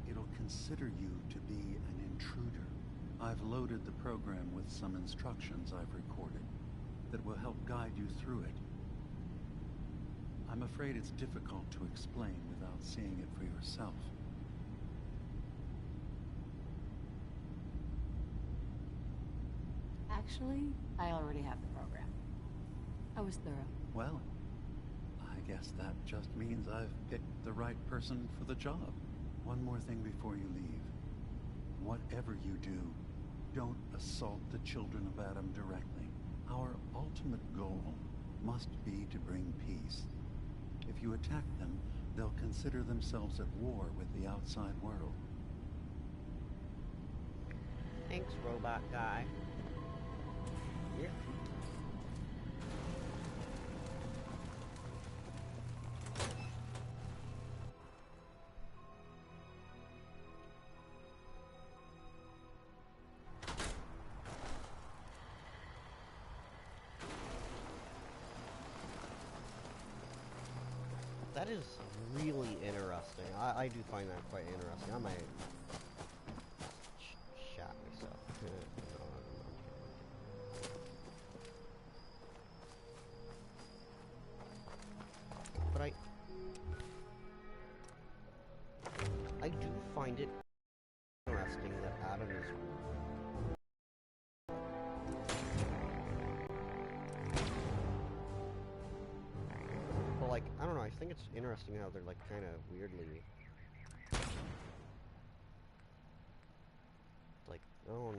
It'll consider you to be an intruder. I've loaded the program with some instructions I've recorded that will help guide you through it. I'm afraid it's difficult to explain without seeing it for yourself. Actually, I already have the program. I was thorough. Well, I guess that just means I've picked the right person for the job. One more thing before you leave. Whatever you do, don't assault the children of Adam directly. Our ultimate goal must be to bring peace. If you attack them, they'll consider themselves at war with the outside world. Thanks, robot guy. Yeah. That is really interesting. I do find that quite interesting. I might shot myself. But I do find it interesting that Adam is like, I don't know, I think it's interesting how they're, like, kind of weirdly, like, oh,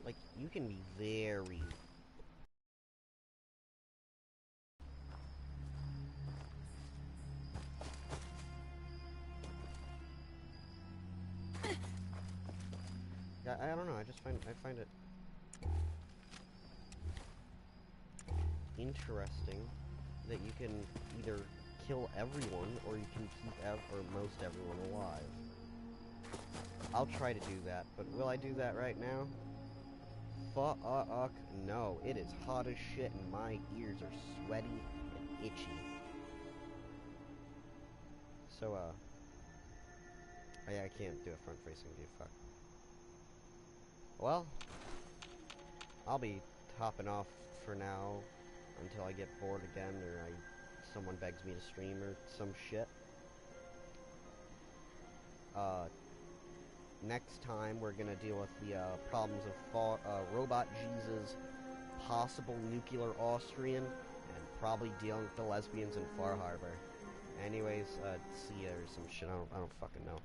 like, you can be very, yeah, I don't know, I find it interesting that you can either kill everyone or you can keep most everyone alive. I'll try to do that, but will I do that right now? Fuck no. It is hot as shit and my ears are sweaty and itchy. So, yeah, I can't do a front-facing view, fuck. Well, I'll be hopping off for now until I get bored again or someone begs me to stream or some shit. Next time we're gonna deal with the problems of Robot Jesus, possible nuclear Austrian, and probably dealing with the lesbians in Far Harbor. Anyways, see ya or some shit. I don't fucking know.